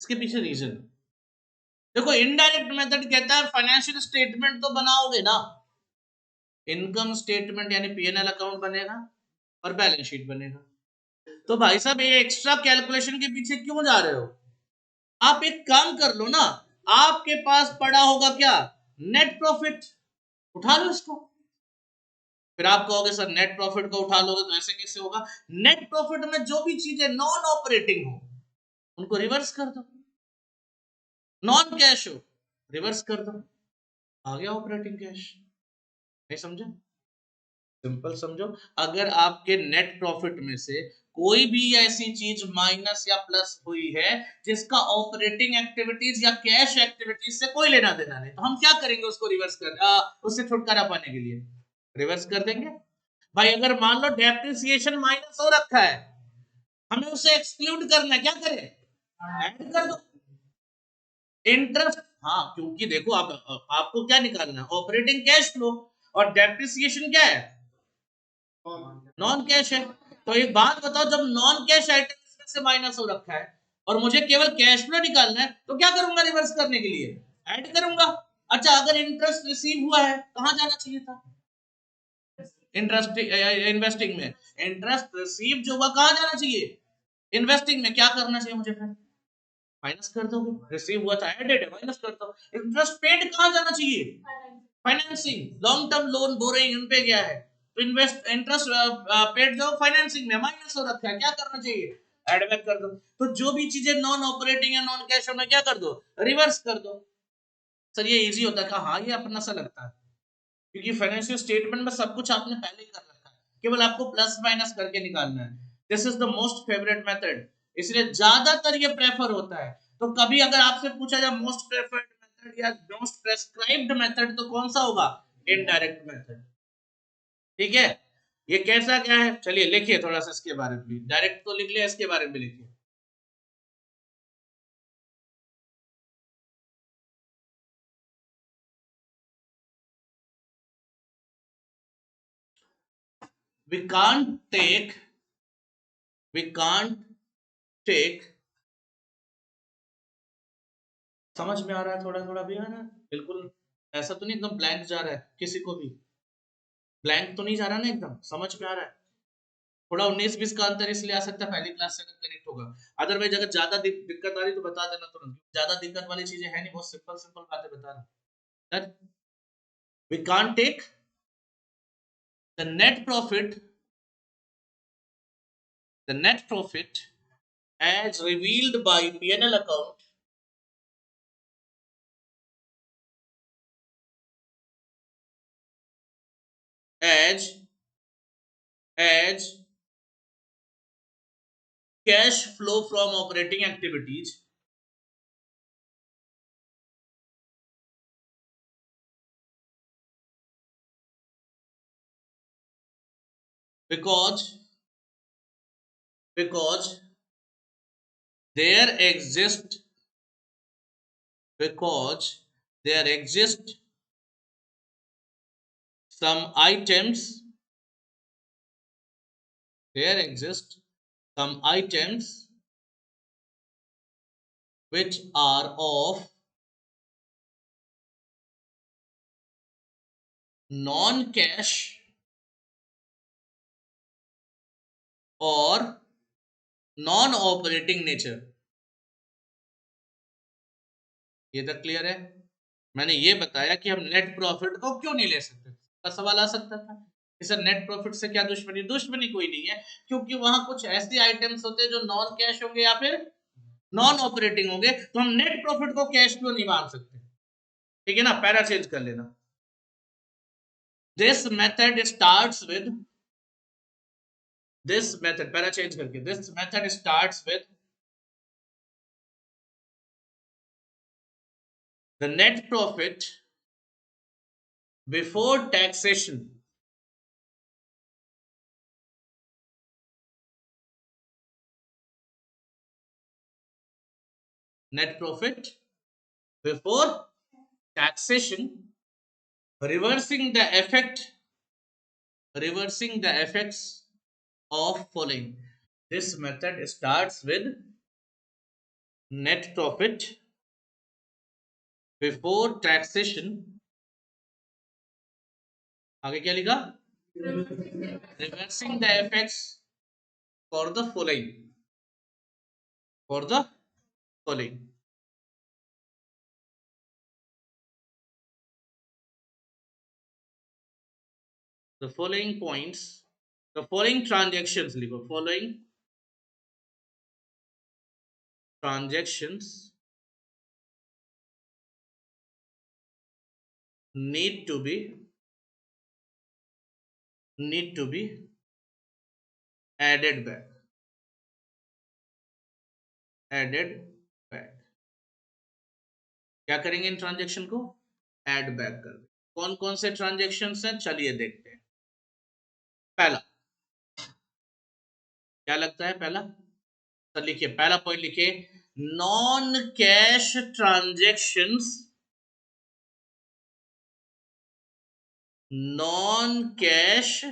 इसके पीछे रीजन। देखो इनडायरेक्ट मेथड कहता है फाइनेंशियल स्टेटमेंट तो बनाओगे ना, इनकम स्टेटमेंट यानी पीएनएल अकाउंट बनेगा और बैलेंस शीट बनेगा। तो भाई साहब ये एक्स्ट्रा कैलकुलेशन के पीछे क्यों जा रहे हो, आप एक काम कर लो ना, आपके पास पड़ा होगा क्या, नेट प्रॉफिट, उठा लो इसको। फिर आप कहोगे सर नेट प्रॉफिट को उठा लोगे तो ऐसे कैसे होगा, नेट प्रॉफिट में जो भी चीजें नॉन ऑपरेटिंग हो उनको रिवर्स कर दो, नॉन कैश हो रिवर्स कर दो, आ गया ऑपरेटिंग कैश। नहीं समझे, सिंपल समझो। अगर आपके नेट प्रॉफिट में से कोई भी ऐसी चीज माइनस या प्लस हुई है जिसका ऑपरेटिंग एक्टिविटीज या कैश एक्टिविटीज से कोई लेना देना नहीं, तो हम क्या करेंगे उसको रिवर्स उससे छुटकारा पाने के लिए रिवर्स कर देंगे। भाई अगर मान लो डेप्रिसिएशन माइनस हो रखा है, हमें उसे एक्सक्लूड करना है, क्या करें, ऐड कर दो। इंटरेस्ट, हाँ क्योंकि देखो आप आपको क्या निकालना है, ऑपरेटिंग कैश फ्लो, और डेप्रिसिएशन क्या है, नॉन कैश है। तो एक बात बताओ, जब नॉन कैश आइटम इसमें से माइनस हो रखा है और मुझे केवल कैश फ्लो निकालना है, तो क्या करूंगा रिवर्स करने के लिए, ऐड करूंगा। अच्छा अगर इंटरेस्ट रिसीव हुआ है कहां जाना चाहिए था, इंटरेस्ट इन्वेस्टिंग में, इंटरेस्ट रिसीव जो हुआ कहां जाना चाहिए, इन्वेस्टिंग में। क्या करना चाहिए मुझे फिर, माइनस कर दोगे, रिसीव हुआ था एडेड है माइनस कर दो। इंटरेस्ट पेड कहां जाना चाहिए, financing, long term loan boring उन पे गया है, तो इन्वेस्ट इंटरेस्ट पेड जो फाइनेंसिंग में माइनस हो रखा है, क्या करना चाहिए, ऐड बैक कर दो। तो जो भी चीजें नॉन ऑपरेटिंग या नॉन कैश में क्या कर दो, रिवर्स कर दो। सर ये इजी होता है, हाँ ये अपना सा लगता है, क्योंकि फाइनेंशियल स्टेटमेंट में सब कुछ आपने पहले ही कर रखा है, केवल आपको प्लस माइनस करके निकालना है। This is the most favourite method, इसलिए ज्यादातर ये प्रेफर होता है। तो कभी अगर आपसे पूछा जाए मोस्ट प्रेफर्ड मेथड या मोस्ट प्रेस्क्राइब्ड मेथड, तो कौन सा होगा, इनडायरेक्ट मेथड। ठीक है, ये कैसा क्या है, चलिए लिखिए थोड़ा सा इसके बारे में भी, डायरेक्ट तो लिख लिया, इसके बारे में लिखिए। we can't take we can't take, समझ में आ रहा है, थोड़ा थोड़ा भी आ रहा है, बिल्कुल ऐसा तो नहीं एकदम ब्लैंक जा रहा है, किसी को भी ब्लैंक तो नहीं जा रहा ना, एकदम समझ में आ रहा है। थोड़ा 19-20 का अंतर इसलिए आ सकता है पहली क्लास से अगर कनेक्ट होगा, अदरवाइज अगर ज्यादा दिक्कत आ रही तो बता देना तुरंत, ज्यादा दिक्कत वाली चीजें है नहीं, बहुत सिंपल सिंपल बातें बता रहा हूँ। We can't take the net profit, the net profit as revealed by P&L account as as cash flow from operating activities because because there exist because there exist some items, there exist some items which are of non-cash or non-operating nature। ये तक clear है। मैंने ये बताया कि हम net profit को क्यों नहीं ले सकते, का सवाल आ सकता था कि सर नेट प्रॉफिट से क्या दुश्मनी, दुश्मनी कोई नहीं है, क्योंकि वहां कुछ ऐसे आइटम्स होते हैं जो नॉन कैश होंगे या फिर नॉन ऑपरेटिंग होंगे, तो हम नेट प्रॉफिट को कैश क्यों नहीं मान सकते। ठीक है ना, पैरा चेंज कर लेना। This method starts with, this method para change करके, this method starts with the net profit before taxation net profit before taxation, reversing the effects of following. This method starts with net profit before taxation. आगे क्या लिखा? Reversing the effects for the following. For the following. The following points, the following transactions लिखो. Following transactions need to be added back. क्या करेंगे इन transaction को? Add back कर. कौन कौन से ट्रांजेक्शन हैं चलिए देखते हैं. पहला क्या लगता है? पहला तो लिखिए, पहला पॉइंट लिखिए, non cash transactions, non cash.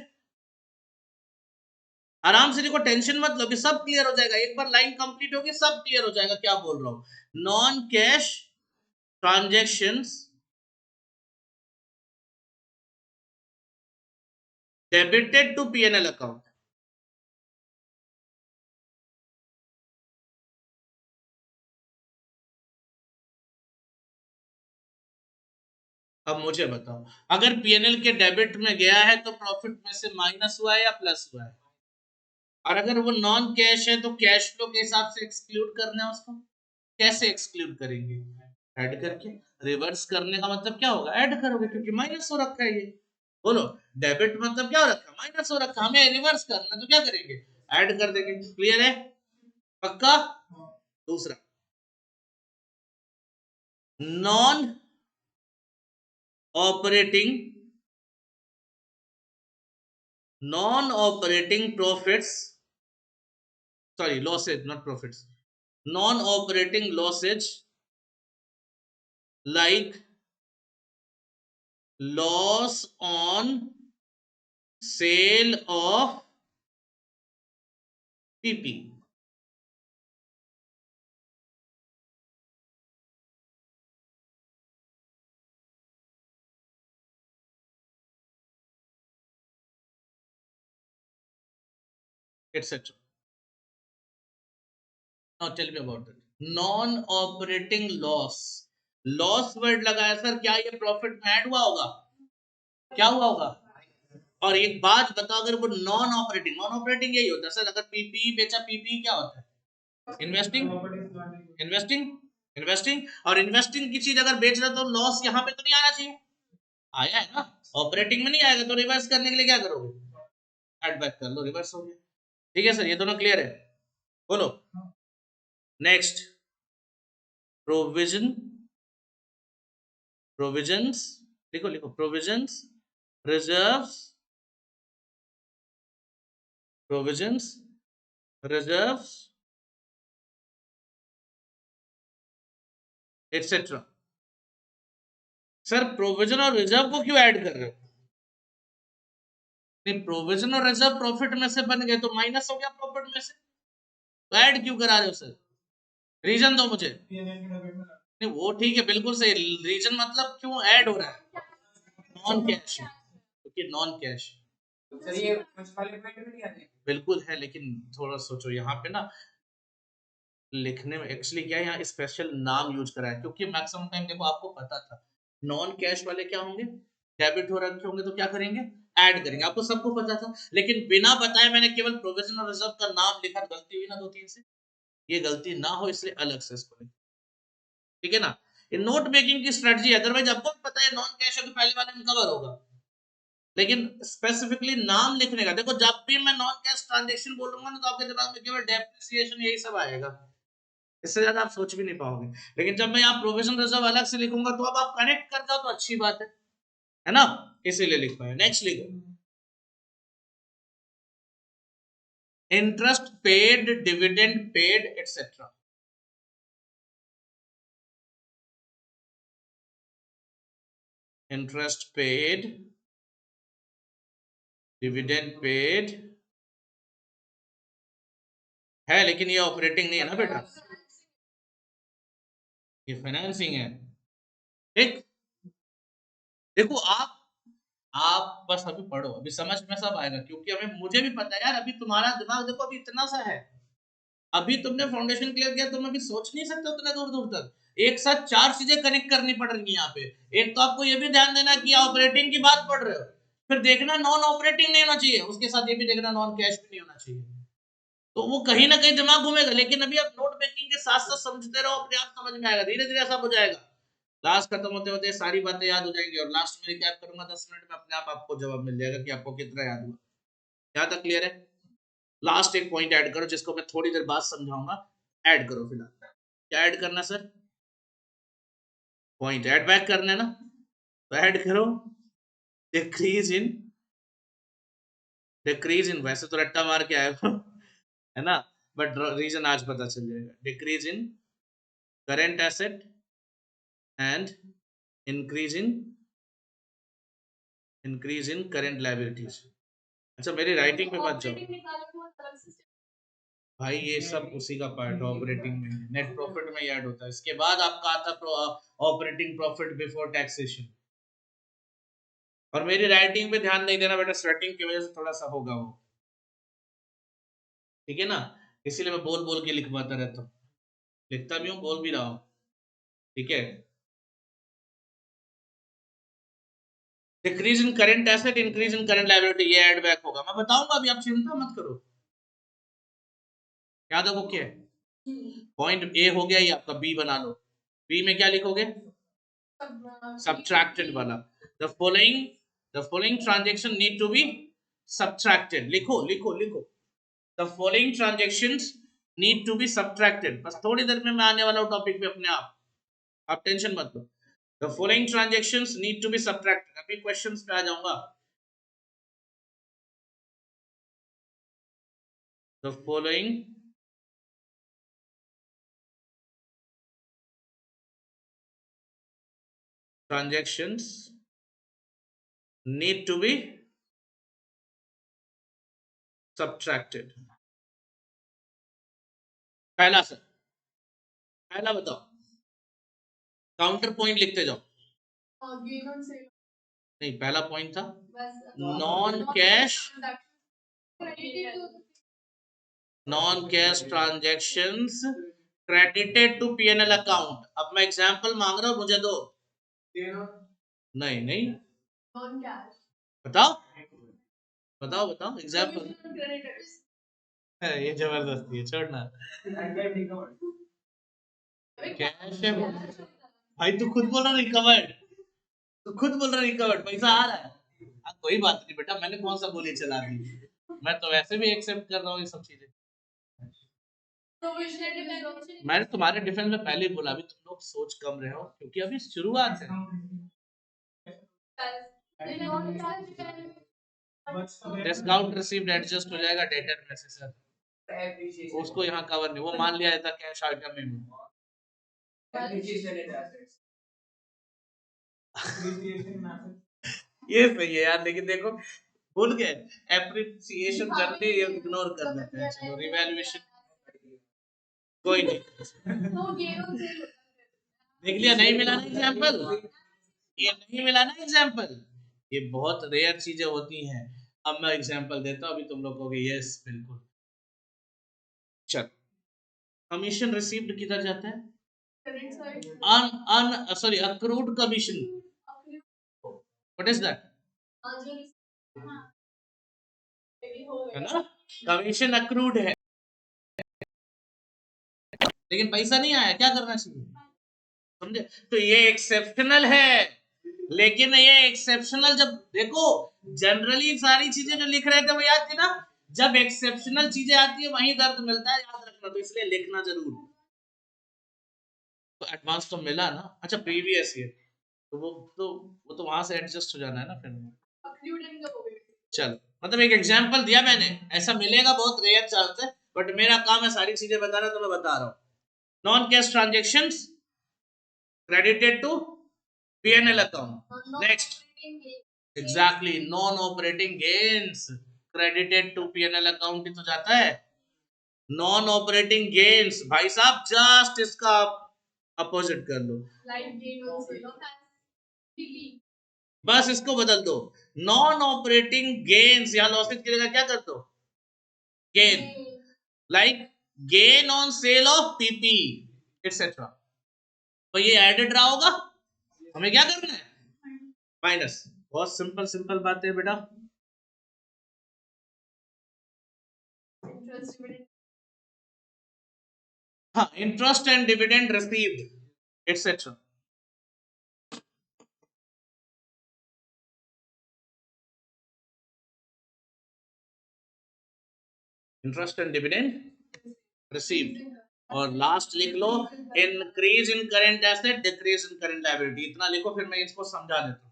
आराम से देखो, टेंशन मत लो, सब क्लियर हो जाएगा. एक बार लाइन कंप्लीट होगी सब क्लियर हो जाएगा क्या बोल रहा हूं. Non cash transactions debited to PNL account. अब मुझे बताओ, अगर पीएनएल के डेबिट में गया है तो प्रॉफिट में से माइनस हुआ है या प्लस हुआ है? और अगर वो नॉन कैश है तो कैश फ्लो के हिसाब से एक्सक्लूड करना है उसको. कैसे एक्सक्लूड करेंगे? ऐड करके. रिवर्स करने का मतलब क्या होगा? ऐड करोगे, क्योंकि माइनस हो रखा है ये. बोलो, डेबिट मतलब क्या हो रखा है? माइनस हो रखा है. हमें रिवर्स करना तो क्या करेंगे? ऐड कर देंगे. क्लियर है? पक्का? दूसरा, non operating profits, sorry, losses, not profits, non operating losses like loss on sale of PP. etc. Now tell me about that. Non operating loss. Loss word लगाया सर, क्या ये प्रॉफिट में add हुआ होगा? क्या हुआ होगा? और एक बात बताओ, अगर वो नॉन ऑपरेटिंग यही होता है सर. अगर पीपी बेचा, पीपी क्या होता है? इन्वेस्टिंग. और इन्वेस्टिंग की चीज अगर बेच रहे तो लॉस यहाँ पे तो नहीं आना चाहिए. आया है ना? ऑपरेटिंग में नहीं आएगा तो रिवर्स करने के लिए क्या करोगे? ऐड बैक कर लो, रिवर्स हो गया. ठीक है सर, ये दोनों क्लियर है? बोलो. Next, provisions. लिखो provisions, reserves etcetera. Sir provision और रिजर्व को क्यों ऐड कर रहे हो? नहीं, प्रोविजन और रिजर्व प्रॉफिट में से बन गए तो माइनस हो गया प्रॉफिट में से, तो ऐड क्यों करा रहे हो सर? रीजन दो मुझे. नहीं वो ठीक है, बिल्कुल सही. रीजन मतलब क्यों ऐड हो रहा है? नॉन कैश, क्योंकि नॉन कैश. सर ये कुछ वाले पॉइंट में नहीं आते. बिल्कुल है, लेकिन थोड़ा सोचो यहाँ पे ना, लिखने में एक्चुअली क्या है, यहाँ स्पेशल नाम यूज करा है, क्योंकि मैक्सिमम टाइम देखो आपको पता था नॉन कैश वाले क्या होंगे, डेबिट हो रखे होंगे तो क्या करेंगे? ऐड करेंगे. आपको सबको पता था, लेकिन बिना बताए मैंने केवल प्रोविजन और रिजर्व का नाम लिखा, गलती हुई ना 2-3 से. ये गलती ना हो इसलिए अलग से इसको. ठीक है ना? ये नोट मेकिंग की स्ट्रेटजी है. अदरवाइज आपको पता है नॉन कैश है तो पहले वाले में कवर होगा, लेकिन स्पेसिफिकली नाम लिखने का. देखो, जब भी मैं नॉन कैश ट्रांजैक्शन बोलूंगा ना तो आपके दिमाग में केवल डेप्रिसिएशन यही सब आएगा. इससे ज्यादा आप सोच भी नहीं पाओगे। लेकिन जब मैं यहाँ प्रोविजन रिजर्व अलग से लिखूंगा तो अब आप कनेक्ट कर जाओ तो अच्छी बात है ना, इसीलिए लिख पाए। नेक्स्ट लिखो, interest paid, dividend paid etcetera. Interest paid, dividend paid है, लेकिन ये ऑपरेटिंग नहीं है ना बेटा, ये फाइनेंसिंग है। ठीक, देखो आप बस अभी पढ़ो, अभी समझ में सब आएगा, क्योंकि हमें, मुझे भी पता है यार, अभी तुम्हारा दिमाग देखो अभी इतना सा है, अभी तुमने फाउंडेशन क्लियर किया, तुम अभी सोच नहीं सकते उतने दूर दूर तक। एक साथ चार चीजें कनेक्ट करनी पड़ रही है यहाँ पे। एक तो आपको ये भी ध्यान देना कि ऑपरेटिंग की बात पढ़ रहे हो, फिर देखना नॉन ऑपरेटिंग नहीं होना चाहिए, उसके साथ ये भी देखना नॉन कैश भी नहीं होना चाहिए, तो वो कहीं ना कहीं दिमाग घूमेगा। लेकिन अभी आप नोट मेकिंग के साथ साथ समझते रहो, अपने आप समझ में आएगा, धीरे धीरे सब हो जाएगा। क्लास खत्म होते होते सारी बातें याद हो जाएंगी, और लास्ट में रिकैप करूंगा 10 मिनट में, अपने आप आपको जवाब मिल जाएगा कि आपको कितना याद हुआ। यहाँ तक क्लियर है? लास्ट एक पॉइंट ऐड करो जिसको मैं थोड़ी देर बाद समझाऊंगा, ऐड करो फिलहाल। क्या ऐड करना सर? पॉइंट ऐड बैक करना है ना, तो ऐड करो डिक्रीज इन, वैसे तो रट्टा मार के आए है ना, बट रीजन आज पता चल जाएगा। Decrease in current asset and increase in current liabilities. अच्छा, मेरी राइटिंग पे मत जाओ भाई, ये सब उसी का पार्ट है, ऑपरेटिंग में नेट प्रॉफिट में ऐड होता है। इसके बाद आपका आता ऑपरेटिंग प्रॉफिट बिफोर टैक्सेशन। और मेरी राइटिंग पे ध्यान नहीं देना बेटा, स्वेटिंग की वजह से थोड़ा सा होगा वो, ठीक है ना, इसीलिए मैं बोल बोल के लिखवाता रहता हूँ, लिखता भी हूँ, बोल भी रहा हूँ, ठीक है। Decrease in current asset, increase in current liability, ये ऐड बैक होगा, मैं बताऊंगा अभी, आप चिंता मत करो। याद है क्या है? पॉइंट ए हो गया, ये आपका बी बना लो। बी में क्या लिखोगे? सब्ट्रैक्टेड वाला। The following transaction need to be subtracted. लिखो लिखो लिखो, the following transactions need to be subtracted. बस थोड़ी देर में मैं आने वाला हूं टॉपिक पे अपने आप टेंशन मत लो। The following transactions need to be subtracted. अभी क्वेश्चंस पे आ जाऊंगा। द फॉलोइंग transactions need to be subtracted। पहला सर, पहला बताओ, काउंटर पॉइंट लिखते जाओ। नहीं, पहला पॉइंट था non cash transactions credited to PNL account. अब मैं एग्जांपल मांग रहा हूं, मुझे दो। नहीं नहीं, बताओ बताओ बताओ एग्जांपल। ये जबरदस्ती है, छोड़ना। कैश है भाई, तू खुद बोल रहा रिकवर्ड, तो खुद बोल रहा रिकवर्ड, पैसा आ रहा है। कोई बात नहीं बेटा, मैंने कौन सा गोली चला दी, मैं तो वैसे भी एक्सेप्ट कर रहा हूँ ये सब चीजें। मैंने तुम्हारे डिफेंस में पहले ही बोला, अभी तुम लोग सोच कम रहे हो, क्योंकि अभी शुरुआत है। डिस्काउंट रिसीव्ड एडजस्ट हो जाएगा डेटर में से सर, उसको यहाँ कवर नहीं, वो मान लिया जाता कैश आइटम में। ये सही है यार, लेकिन देखो भूल गए, एप्रिसिएशन जनरली इग्नोर कर देते हैं। चलो रिवैल्यूएशन कोई नहीं, देख लिया, नहीं मिला ना एग्जांपल, ये नहीं मिला ना एग्जांपल, ये बहुत रेयर चीजें होती हैं। अब मैं एग्जांपल देता हूँ, अभी तुम लोग कहोगे यस बिल्कुल। चल, कमीशन रिसीव्ड किधर जाता है? Sorry, accrued commission. What is that? है ना, कमीशन अक्रूड है, लेकिन पैसा नहीं आया, क्या करना चाहिए? समझे? तो ये एक्सेप्शनल है, लेकिन ये एक्सेप्शनल, जब देखो जनरली सारी चीजें जो लिख रहे थे वो याद थी ना, जब एक्सेप्शनल चीजें आती है वहीं दर्द मिलता है, याद रखना, तो इसलिए लिखना जरूर। एडवांस तो मिला ना, अच्छा प्रीवियस ईयर, तो वो तो वहां से एडजस्ट हो जाना है ना फिर। चलो, मतलब एक एग्जांपल दिया मैंने, ऐसा मिलेगा बहुत रेयर चांस है, बट मेरा काम है सारी चीजें बताना, तो मैं बता रहा हूँ। Non cash transactions credited to P&L account. Next, exactly, non operating gains credited to P&L account ही तो जाता है। नॉन ऑपरेटिंग गेन्स भाई साहब जस्ट इसका अपोजिट कर लो, बस इसको बदल दो। नॉन ऑपरेटिंग गेन्स या लॉसेस की जगह क्या कर दो, gain, like gain on sale of PP etcetera. तो ये एडेड रहा होगा, हमें क्या करना है, माइनस। बहुत सिंपल सिंपल बात है बेटा। हाँ, interest and dividend received etcetera. Interest and dividend received, और लास्ट लिख लो increase in current asset decrease in current liability. इतना लिखो, फिर मैं इसको समझा देता हूँ।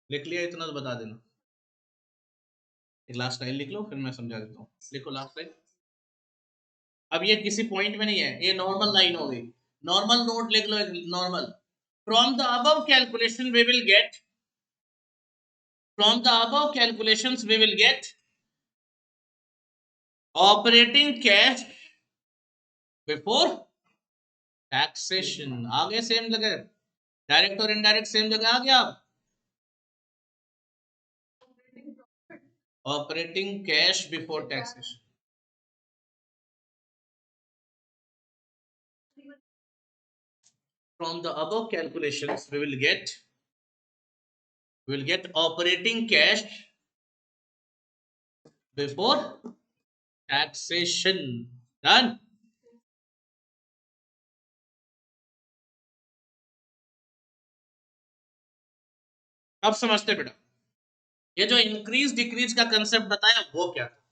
लिख लिया इतना तो बता देना। एक लास्ट लाइन लिख लो, फिर मैं समझा देता हूँ। लिखो लास्ट लाइन। अब ये किसी पॉइंट में नहीं है, ये नॉर्मल लाइन हो गई। नॉर्मल नोट लिख लो, normal. From the above calculation we will get, from the above calculations we will get operating cash before taxation। आगे सेम जगह, डायरेक्ट और इनडायरेक्ट सेम जगह आ गया। Operating cash before taxation. From the above calculations we will get operating cash before taxation। Done। अब समझते बेटा, ये जो इंक्रीज डिक्रीज का कंसेप्ट बताया वो क्या था।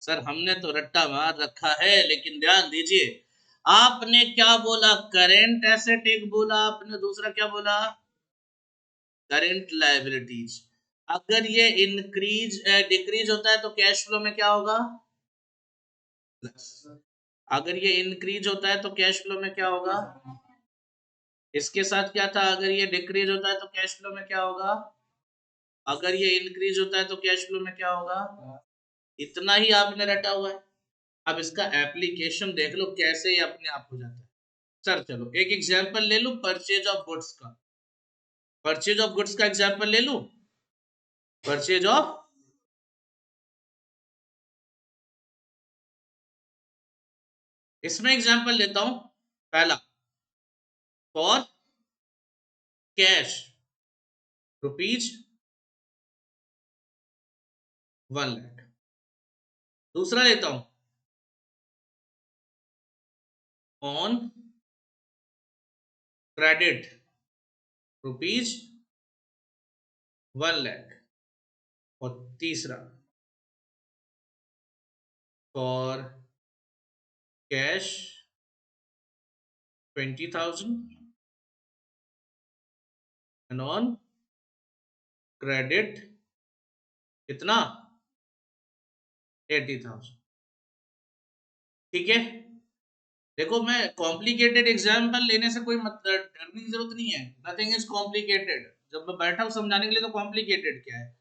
सर हमने तो रट्टा मार रखा है, लेकिन ध्यान दीजिए, आपने क्या बोला, करेंट एसेट एक बोला आपने, दूसरा क्या बोला, करेंट लायबिलिटीज। अगर ये इंक्रीज डिक्रीज होता है तो कैश फ्लो में क्या होगा, प्लस। अगर ये इंक्रीज होता है तो कैश फ्लो में क्या होगा, इसके साथ क्या था, अगर ये डिक्रीज होता है तो कैश फ्लो में क्या होगा, अगर ये इंक्रीज होता है तो कैश फ्लो में क्या होगा। इतना ही आपने रटा हुआ है। अब इसका एप्लीकेशन देख लो कैसे ये अपने आप हो जाता है। सर चलो एक एग्जांपल ले लूं परचेज ऑफ गुड्स का, परचेज ऑफ गुड्स का एग्जांपल ले लूं। परचेज ऑफ, इसमें एग्जांपल लेता हूं। पहला, फॉर कैश रुपीज 1 लाख। दूसरा लेता हूं, ऑन क्रेडिट रुपीज 1 लाख। और तीसरा, for cash 20,000 and on credit कितना, 80,000। ठीक है, देखो मैं कॉम्प्लिकेटेड एग्जाम्पल लेने से कोई मतलब डरने की जरूरत नहीं है। Nothing is complicated. जब मैं बैठा हूं समझाने के लिए तो कॉम्प्लिकेटेड क्या है।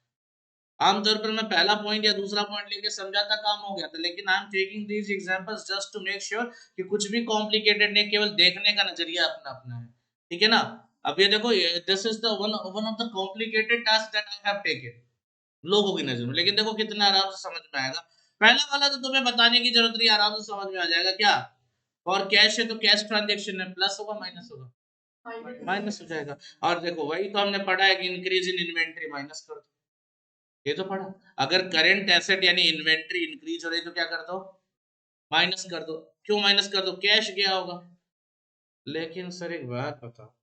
आमतौर पर मैं पहला पॉइंट या दूसरा पॉइंट लेके समझाता, काम हो गया था। लेकिन I am taking these examples just to make sure कि कुछ भी कॉम्प्लिकेटेड नहीं, केवल देखने का नजरिया अपना अपना है। ठीक है ना। अब ये देखो, this is the one of the complicated task that I have taken लोगों की नजर में। लेकिन देखो कितना आराम से समझ में आएगा। पहला वाला तो तुम्हें बताने की जरूरत नहीं, आराम से समझ में आ जाएगा। क्या, और कैश है तो कैश ट्रांजेक्शन है, प्लस होगा माइनस होगा, माइनस हो जाएगा। और देखो वही तो हमने पढ़ा है कि इंक्रीज इन इन्वेंट्री माइनस कर दो, ये तो पढ़ा। अगर करंट एसेट यानी इन्वेंट्री इंक्रीज हो रही तो क्या कर दो, माइनस कर दो। क्यों माइनस कर दो, कैश गया होगा। लेकिन सर एक बात बताओ,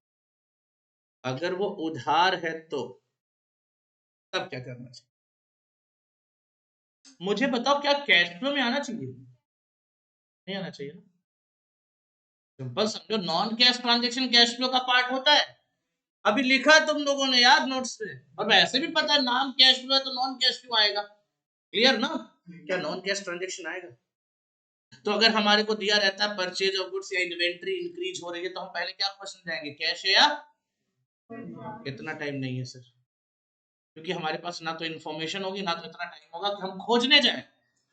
अगर वो उधार है तो तब क्या करना चाहिए? मुझे बताओ, क्या कैश फ्लो में आना चाहिए? नहीं आना चाहिए ना। सिंपल समझो, non cash transaction cash flow का पार्ट होता है। अभी लिखा है तुम लोगों ने यार नोट्स में, और वैसे भी पता है नाम कैश फ्लो है तो नॉन कैश फ्लो आएगा। क्लियर ना? क्या नॉन कैश ट्रांजेक्शन आएगा? तो अगर हमारे को दिया रहता है परचेज ऑफ गुड्स या इन्वेंट्री इंक्रीज हो रही है, तो हम पहले क्या क्वेश्चन जाएंगे, कैश है या? इतना टाइम नहीं है सर, क्योंकि हमारे पास ना तो इन्फॉर्मेशन होगी ना तो इतना टाइम होगा कि हम खोजने जाए।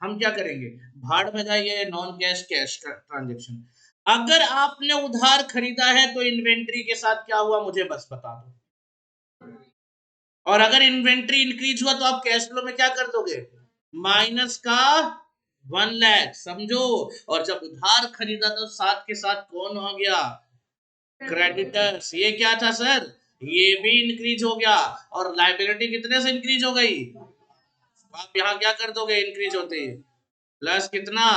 हम क्या करेंगे, भाड़ में जाए ये नॉन कैश कैश ट्रांजेक्शन। अगर आपने उधार खरीदा है तो इन्वेंट्री के साथ क्या हुआ मुझे बस बता दो। और अगर इन्वेंट्री इंक्रीज हुआ तो आप कैश फ्लो में क्या कर दोगे, माइनस का 1 लाख, समझो। और जब उधार खरीदा तो साथ के साथ कौन हो गया, क्रेडिटर्स। ये क्या था सर, ये भी इंक्रीज हो गया। और लाइबिलिटी कितने से इंक्रीज हो गई, आप यहाँ क्या कर दोगे इंक्रीज होते ही, प्लस कितना,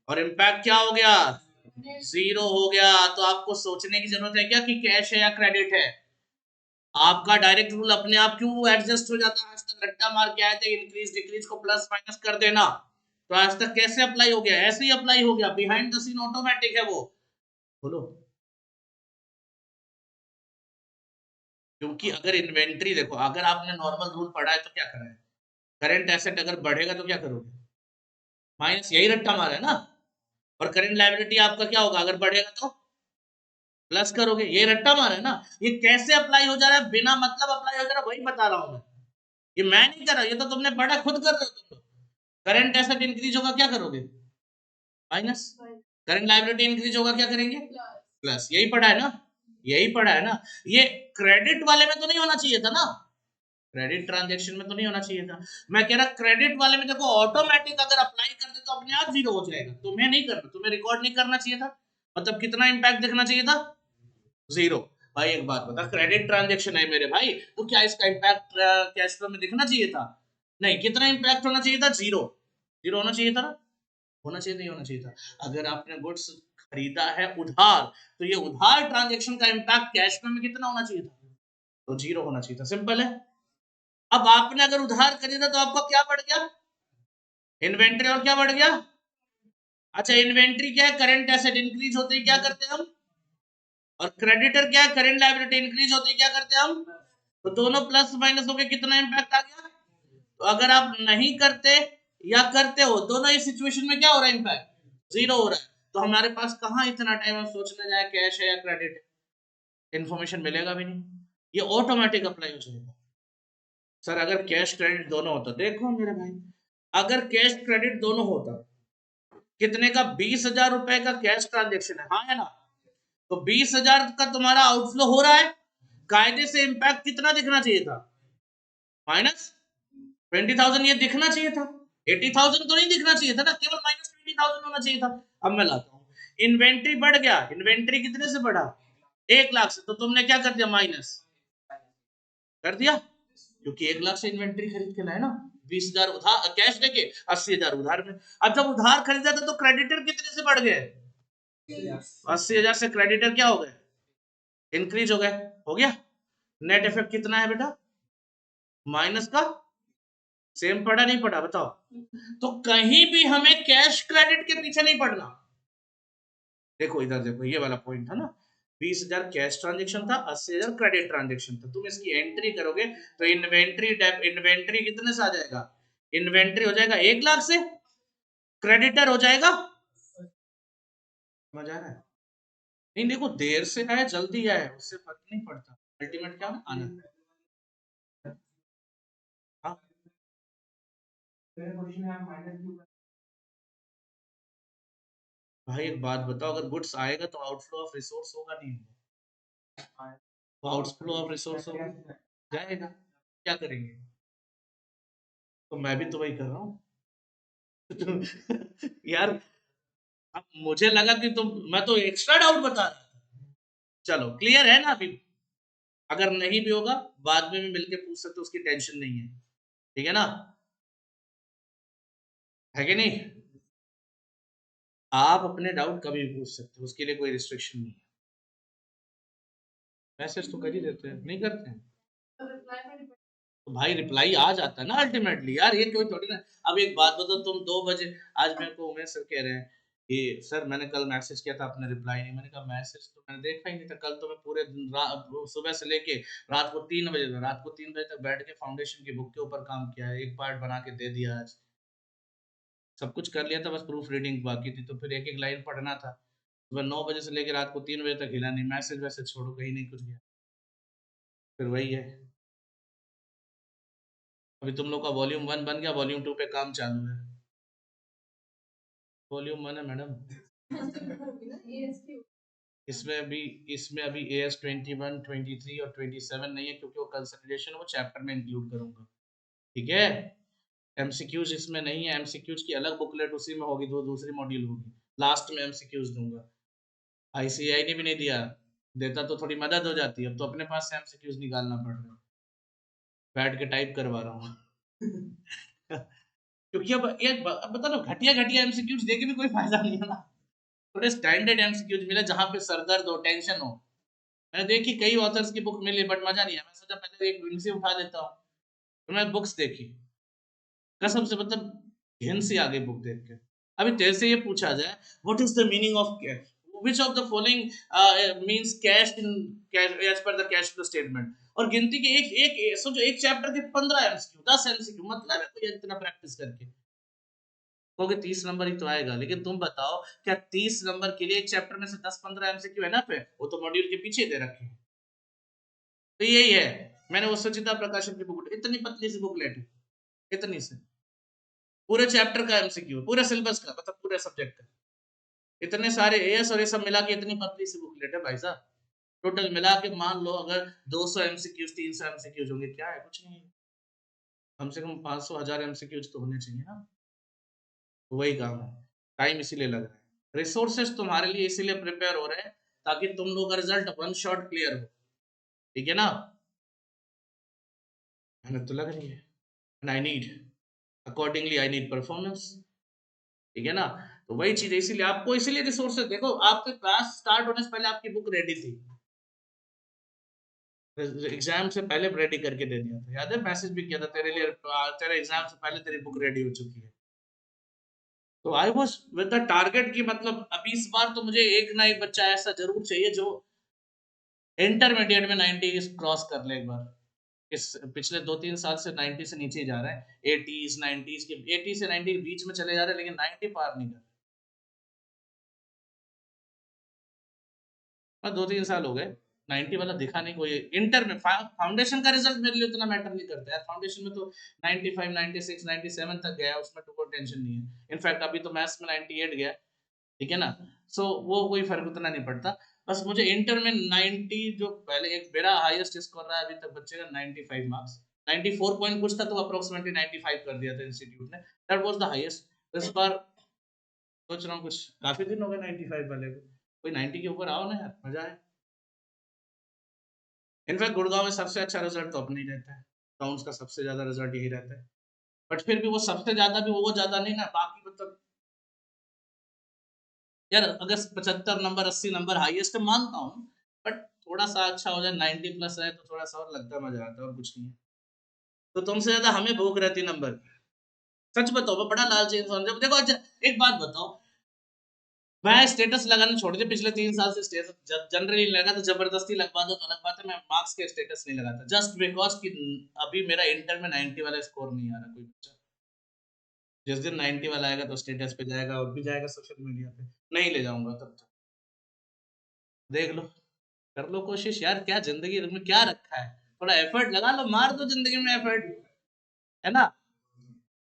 और इम्पैक्ट क्या हो गया, जीरो हो गया। तो आपको सोचने की जरूरत है क्या कि कैश है या क्रेडिट है? आपका डायरेक्ट रूल अपने आप क्यों एडजस्ट हो जाता है? आज तक रट्टा मार के आए थे इंक्रीज डिक्रीज को प्लस माइनस कर देना, तो आज तक कैसे अप्लाई हो गया, ऐसे ही अप्लाई हो गया, बिहाइंड द सीन ऑटोमेटिक है वो। बोलो। क्योंकि अगर इन्वेंट्री देखो, अगर आपने नॉर्मल रूल पढ़ा है तो क्या करा है, करंट एसेट अगर बढ़ेगा तो क्या करोगे, माइनस, यही रट्टा मारा है ना। और करंट लायबिलिटी आपका क्या होगा, अगर बढ़ेगा तो प्लस करोगे, ये रट्टा मारा है ना। ये कैसे अप्लाई हो जा रहा है, बिना मतलब अप्लाई हो जा रहा है, वही बता रहा हूं मैं। ये मैं नहीं कर रहा, ये तो तुमने पढ़ा, खुद कर रहे हो तुम लोग। करंट एसेट इंक्रीज होगा क्या करोगे, माइनस। करंट लायबिलिटी इंक्रीज होगा क्या करेंगे, प्लस। यही पढ़ा है ना, यही पढ़ा है ना। ये क्रेडिट वाले में तो नहीं होना चाहिए था ना, क्रेडिट ट्रांजेक्शन में तो नहीं होना चाहिए था। मैं कह रहा क्रेडिट वाले में देखो, ऑटोमेटिक अगर अप्लाई कर दे तो अपने आप जीरो हो जाएगा, तुम्हें नहीं करना, तुम्हें रिकॉर्ड नहीं करना चाहिए था। मतलब कितना इंपैक्ट देखना चाहिए था, जीरो। भाई एक बात बता, क्रेडिट ट्रांजेक्शन है मेरे भाई, तो क्या इसका इंपैक्ट कैश फ्लो में दिखना चाहिए था? नहीं, कितना इंपैक्ट होना चाहिए था, जीरो। जीरो होना चाहिए था ना, होना चाहिए, नहीं होना चाहिए था। अगर आपने गुड्स खरीदा है उधार, तो ये उधार ट्रांजेक्शन का इंपैक्ट कैश फ्लो में कितना होना चाहिए था, तो जीरो होना चाहिए था, सिंपल है। अब आपने अगर उधार खरीदा तो आपका क्या बढ़ गया, इन्वेंट्री, और क्या बढ़ गया, अच्छा इन्वेंट्री क्या है, करंट एसेट, इंक्रीज होते ही क्या करते हैं हम, और क्रेडिटर क्या है, करंट लायबिलिटी, इंक्रीज होते ही क्या करते हैं हम, तो दोनों प्लस माइनस होकर कितना इंपैक्ट आ गया। तो अगर आप नहीं करते या करते हो, दोनों ही सिचुएशन में क्या हो रहा है, इंपैक्ट जीरो हो रहा है। तो हमारे पास कहां इतना टाइम हम सोचने जाए कैश है या क्रेडिट है, इन्फॉर्मेशन मिलेगा भी नहीं, ये ऑटोमेटिक अप्लाई हो जाएगा। सर अगर कैश क्रेडिट दोनों होता, देखो मेरे भाई, अगर कैश क्रेडिट दोनों होता, कितने का, 20,000 रुपए का कैश ट्रांजेक्शन है, हाँ है ना, तो 20,000 का तुम्हारा आउटफ्लो हो रहा है, कायदे से इंपैक्ट कितना दिखना चाहिए था, माइनस 20,000, ये दिखना चाहिए था। 80,000 तो नहीं दिखना चाहिए था ना, केवल -20,000 होना चाहिए था। अब मैं लाता हूँ, इन्वेंट्री बढ़ गया, इन्वेंट्री कितने से बढ़ा, 1 लाख से, तो तुमने क्या कर दिया, माइनस कर दिया, क्योंकि 1 लाख से इन्वेंट्री खरीद के लाए ना, 20,000 उधार कैश देके, 80,000 उधार में। अब जब उधार खरीदा था तो क्रेडिटर कितने से बढ़ गए, 80,000 से क्रेडिटर क्या हो गए, इंक्रीज हो गए, हो गया। नेट इफेक्ट कितना है बेटा, माइनस का, सेम पढ़ा नहीं पढ़ा बताओ। तो कहीं भी हमें कैश क्रेडिट के पीछे नहीं पड़ना। देखो इधर देखो, ये वाला पॉइंट था ना, 20,000 कैश ट्रांजेक्शन था, 80,000 क्रेडिट ट्रांजेक्शन था। तुम इसकी एंट्री करोगे तो इन्वेंट्री कितने से आ जाएगा, इन्वेंट्री हो जाएगा 1 लाख से, क्रेडिटर हो जाएगा, मजा आ रहा है, नहीं देखो देर से आए जल्दी आए उससे फर्क नहीं पड़ता, अल्टीमेट क्या आना है। हाँ, भाई एक बात बताओ, अगर गुड्स आएगा तो आउटफ्लो ऑफ रिसोर्स होगा, नहीं होगा, तो आउटफ्लो ऑफ रिसोर्स होगा, जाएगा, क्या करेंगे, तो मैं भी तो वही कर रहा हूँ। यार, अब मुझे लगा कि तुम, मैं तो एक्स्ट्रा डाउट बता रहा था। चलो क्लियर है ना अभी, अगर नहीं भी होगा बाद में भी मिलके पूछ सकते, उसकी टेंशन नहीं है, ठीक है ना, है कि नहीं। आप अपने डाउट कभी भी पूछ सकते हो, उसके लिए कोई रिस्ट्रिक्शन नहीं है। मैसेज तो कर ही देते हैं, नहीं करते हैं तो भाई रिप्लाई आ जाता है ना अल्टीमेटली यार, ये कोई थोड़ी ना। अब एक बात बताओ, तुम 2 बजे आज मेरे को उमेश सर कह रहे हैं कि सर मैंने कल मैसेज किया था आपने रिप्लाई नहीं, मैंने कहा मैसेज तो मैंने देखा ही नहीं था, कल तो मैं पूरे दिन सुबह से लेके रात को 3 बजे तक बैठ के फाउंडेशन की बुक के ऊपर काम किया है, एक पार्ट बना के दे दिया आज, सब कुछ कर लिया था, बस प्रूफ रीडिंग बाकी थी, तो फिर एक एक लाइन पढ़ना था। सुबह 9 बजे से लेकर रात को 3 बजे तक हिला नहीं, मैसेज वैसेज छोड़ो, कहीं नहीं कुछ गया। फिर वही है, अभी तुम लोग का वॉल्यूम 1 बन गया, वॉल्यूम 2 पे काम चालू है। वॉल्यूम 1 है मैडम। इसमें अभी AS 21, 23 और 27 नहीं है, क्योंकि वो कंसोलिडेशन वो चैप्टर में इंक्लूड करूंगा, ठीक है। एमसीक्यूज इसमें नहीं है, एमसीक्यूज की अलग बुकलेट उसी में होगी, दूसरी मॉड्यूल होगी, लास्ट में एमसीक्यूज दूंगा। आईसीआई ने भी नहीं दिया, देता तो थोड़ी मदद हो जाती, अब तो अपने पास से एमसीक्यूज निकालना पड़ रहा है, बैठ के टाइप करवा रहा हूँ। क्योंकि अब ये बता लो, घटिया घटिया एमसीक्यूज देके भी कोई फायदा नहीं है ना, थोड़े स्टैंडर्ड एमसीक्यूज मिले जहाँ पे सरदर्द हो, टेंशन हो। मैंने देखी कई ऑथर्स की बुक मिली, बट मजा नहीं है, मैं सोचा पहले एक इनसे उठा लेता हूँ, तो मैं बुक्स देखी, कसम से मतलब घिन सी आ गई बुक देख के। अभी तेरे से ये पूछा जाए, what is the meaning of cash, which of the following means cash in cash as per the cash flow statement, और गिनती के एक एक सोचो, एक चैप्टर के 15 एमसीक्यू, 10 एमसीक्यू, मतलब है कोई इतना प्रैक्टिस करके कहोगे 30 नंबर ही तो आएगा, लेकिन तुम बताओ क्या 30 नंबर के लिए एक चैप्टर में से 10-15 एमसीक्यू है ना, पे वो तो मॉड्यूल के पीछे दे रखे हैं। तो यही है, मैंने वो सुचिता प्रकाशन की बुक, इतनी पतली सी बुकलेट है, इतनी सी, पूरे चैप्टर का एमसीक्यू, पूरे सिलेबस का, मतलब पूरे सब्जेक्ट का, इतने सारे एएस और ये सब मिला के इतनी पतली सी बुकलेट है भाई साहब। टोटल मिला के मान लो अगर 200 एमसीक्यूज, 300 एमसीक्यूज होंगे, क्या है, कुछ नहीं है, कम से कम 500 1000 एमसीक्यूज तो होने चाहिए ना। तो वही काम है, टाइम इसीलिए लग रहा है, रिसोर्सेज तुम्हारे लिए इसीलिए प्रिपेयर हो रहे हैं ताकि तुम लोग का रिजल्ट 1 शॉट क्लियर हो, ठीक है ना। मेहनत तो लग रही है, and I need accordingly, I need performance, ठीक है ना। तो वही चीज है, इसीलिए आपको, इसीलिए रिसोर्सेज देखो, आपके क्लास स्टार्ट होने से पहले आपकी बुक रेडी थी, एग्जाम से पहले रेडी करके दे दिया था, याद है, मैसेज भी किया था तेरे लिए, तेरे एग्जाम से पहले तेरी बुक रेडी हो चुकी है। तो I was with the target की, मतलब अभी इस बार तो मुझे एक ना एक बच्चा ऐसा जरूर चाहिए जो इंटरमीडिएट में 90 क्रॉस कर ले एक बार। इस पिछले 2-3 साल से 90 से नीचे ही जा रहा है, 80s 90s के, 80 से 90 के बीच में चले जा रहे हैं, लेकिन 90 पार नहीं कर रहे। 2-3 साल हो गए, 90 वाला दिखा नहीं कोई। इंटर में फाउंडेशन का रिजल्ट मेरे लिए उतना मैटर नहीं करता यार, फाउंडेशन में तो 95 96 97 तक गया, उसमें तो कोई टेंशन नहीं है, इनफैक्ट अभी तो मैथ्स में 98 गया, ठीक है ना। सो वो कोई फर्क उतना नहीं पड़ता। बस मुझे इंटर में 90, जो पहले एक मेरा हाईएस्ट स्कोर रहा है अभी तक बच्चे का 95 मार्क्स, 94 पॉइंट कुछ था, तो अप्रोक्सीमेटली 95 कर दिया था इंस्टीट्यूट ने, दैट वाज द हाईएस्ट। इस बार सोच रहा हूँ, कुछ काफी दिन हो गए 95 वाले को, कोई 90 के ऊपर आओ ना यार, मजा है। इनफैक्ट गुड़गांव में सबसे अच्छा रिजल्ट तो अपने ही रहता है, काउंट्स का सबसे ज्यादा रिजल्ट यही रहता है, बट फिर भी वो सबसे ज्यादा भी वो ज्यादा नहीं ना, बाकी मतलब यार अगर 75 नंबर 80 नंबर हाईएस्ट मानता हूँ, बट थोड़ा सा अच्छा हो जाए, 90 प्लस रहे तो थोड़ा सा और लगता है, मजा आता है, और कुछ नहीं है। तो तुमसे ज्यादा हमें भूख रहती नंबर की। सच बताओ, मैं बड़ा लालची इंसान, जब देखो, अच्छा एक बात बताओ, मैं स्टेटस लगाना छोड़ दिया पिछले 3 साल से, स्टेटस जनरली लगा तो जबरदस्ती लगवा दो तो अलग बात है, मैं मार्क्स के स्टेटस नहीं लगाता, जस्ट बिकॉज कि अभी मेरा इंटर में 90 वाला स्कोर नहीं आ रहा कोई बच्चा। जिस दिन 90 वाला आएगा तो स्टेटस पे जाएगा, और भी जाएगा सोशल मीडिया पे, नहीं ले जाऊंगा तब तक, देख लो, कर लो कोशिश यार, क्या जिंदगी में क्या रखा है, थोड़ा एफर्ट लगा लो, मार दो जिंदगी में एफर्ट, है ना।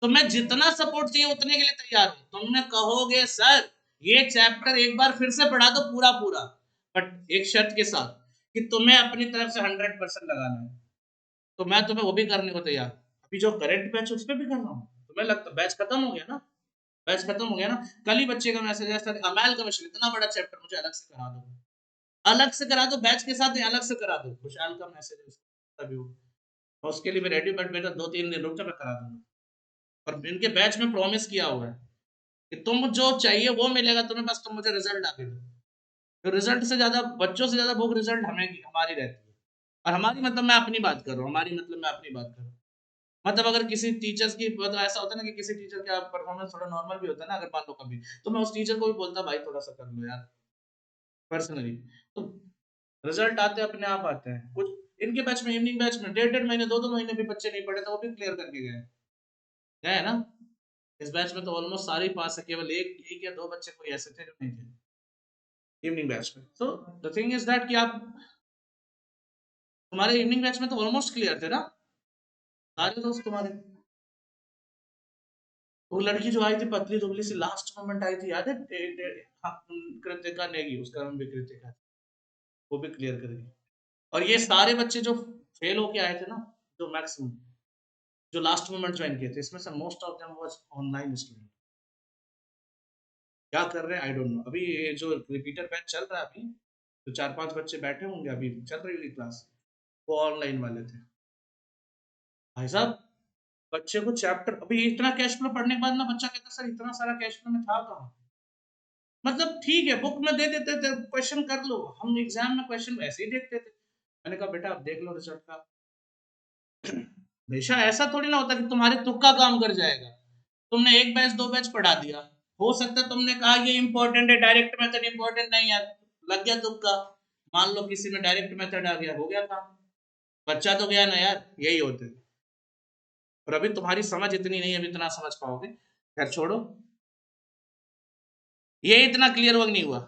तो मैं जितना सपोर्ट चाहिए उतने के लिए तैयार हूं, तुमने कहोगे सर ये चैप्टर एक बार फिर से पढ़ा दो पूरा पूरा, बट एक शर्त के साथ कि तुम्हें अपनी तरफ से 100% लगाना है, तो मैं तुम्हें वो भी करने को तैयार। अभी जो करंट बैच उस पर भी कर रहा हूँ, तुम्हें लगता बैच खत्म हो गया ना, बैच खत्म हो गया ना, कल ही बच्चे का मैसेज आया था, अमैल का मिशन इतना बड़ा चैप्टर मुझे अलग से करा दो, अलग से करा दो, बैच के साथ अलग से करा दो, खुशहाल का मैसेज है तभी वो, और उसके लिए मैं रेडी, बट बेटा 2-3 दिन रुक जा, मैं करा दूंगा। और इनके बैच में प्रॉमिस किया हुआ है कि तुम जो चाहिए वो मिलेगा तुम्हें, बस तुम मुझे रिजल्ट आके दो, तो रिजल्ट से ज्यादा, बच्चों से ज्यादा भूख रिजल्ट हमारी रहती है। और हमारी मतलब मैं अपनी बात कर रहा हूँ, हमारी मतलब मैं अपनी बात कर रहा हूँ। मतलब अगर किसी टीचर्स की मतलब ऐसा होता है ना कि किसी टीचर का परफॉर्मेंस थोड़ा नॉर्मल भी होता है ना, अगर मान लो कभी, तो मैं उस टीचर को भी बोलता भाई थोड़ा सा कर लो यार पर्सनली। तो रिजल्ट आते हैं, अपने आप आते हैं। कुछ इनके बैच में, इवनिंग बैच में 1.5 महीने 2 महीने भी बच्चे नहीं पढ़े थे, वो भी क्लियर करके गए है ना। इस बैच में तो ऑलमोस्ट सारे ही पास है, केवल एक या दो बच्चे कोई ऐसे थे जो नहीं थे इवनिंग बैच में। So the thing is that कि आप, तुम्हारे इवनिंग बैच में तो ऑलमोस्ट क्लियर थे ना सारे दोस्त तुम्हारे। वो लड़की जो आई थी पतली दुबली सी, लास्ट मोमेंट आई थी, याद है? हाँ, कृतिका नेगी, उसका नाम भी कृतिका, वो भी क्लियर कर गई। और ये सारे बच्चे जो फेल होके आए थे ना, जो मैक्सिमम जो लास्ट मोमेंट ज्वाइन किए थे, इसमें से most of them was online student. क्या कर रहे हैं आई डोंट नो। अभी ये जो रिपीटर बैच चल रहा है, अभी तो 4-5 बच्चे बैठे होंगे, अभी चल रही होगी क्लास, वो ऑनलाइन वाले थे। भाई साहब, बच्चे को चैप्टर, अभी इतना कैश फ्लो पढ़ने के बाद ना बच्चा कहता सर इतना सारा कैश फ्लो में था कहाँ। मतलब ठीक है बुक में दे देते थे क्वेश्चन कर लो, हम एग्जाम में क्वेश्चन ऐसे ही देखते थे। मैंने कहा बेटा आप देख लो रिजल्ट का। हमेशा ऐसा थोड़ी ना होता कि तुम्हारे तुक्का काम कर जाएगा। तुमने एक बैच दो बैच पढ़ा दिया, हो सकता है तुमने कहा ये इंपॉर्टेंट है, डायरेक्ट मेथड इंपॉर्टेंट नहीं है, लग गया तुक्का। मान लो किसी में डायरेक्ट मेथड आ गया, हो गया काम, बच्चा तो गया ना यार। यही होते हैं। और अभी तुम्हारी समझ इतनी नहीं है, अभी इतना समझ पाओगे, खैर छोड़ो। ये इतना क्लियर वर्क नहीं हुआ।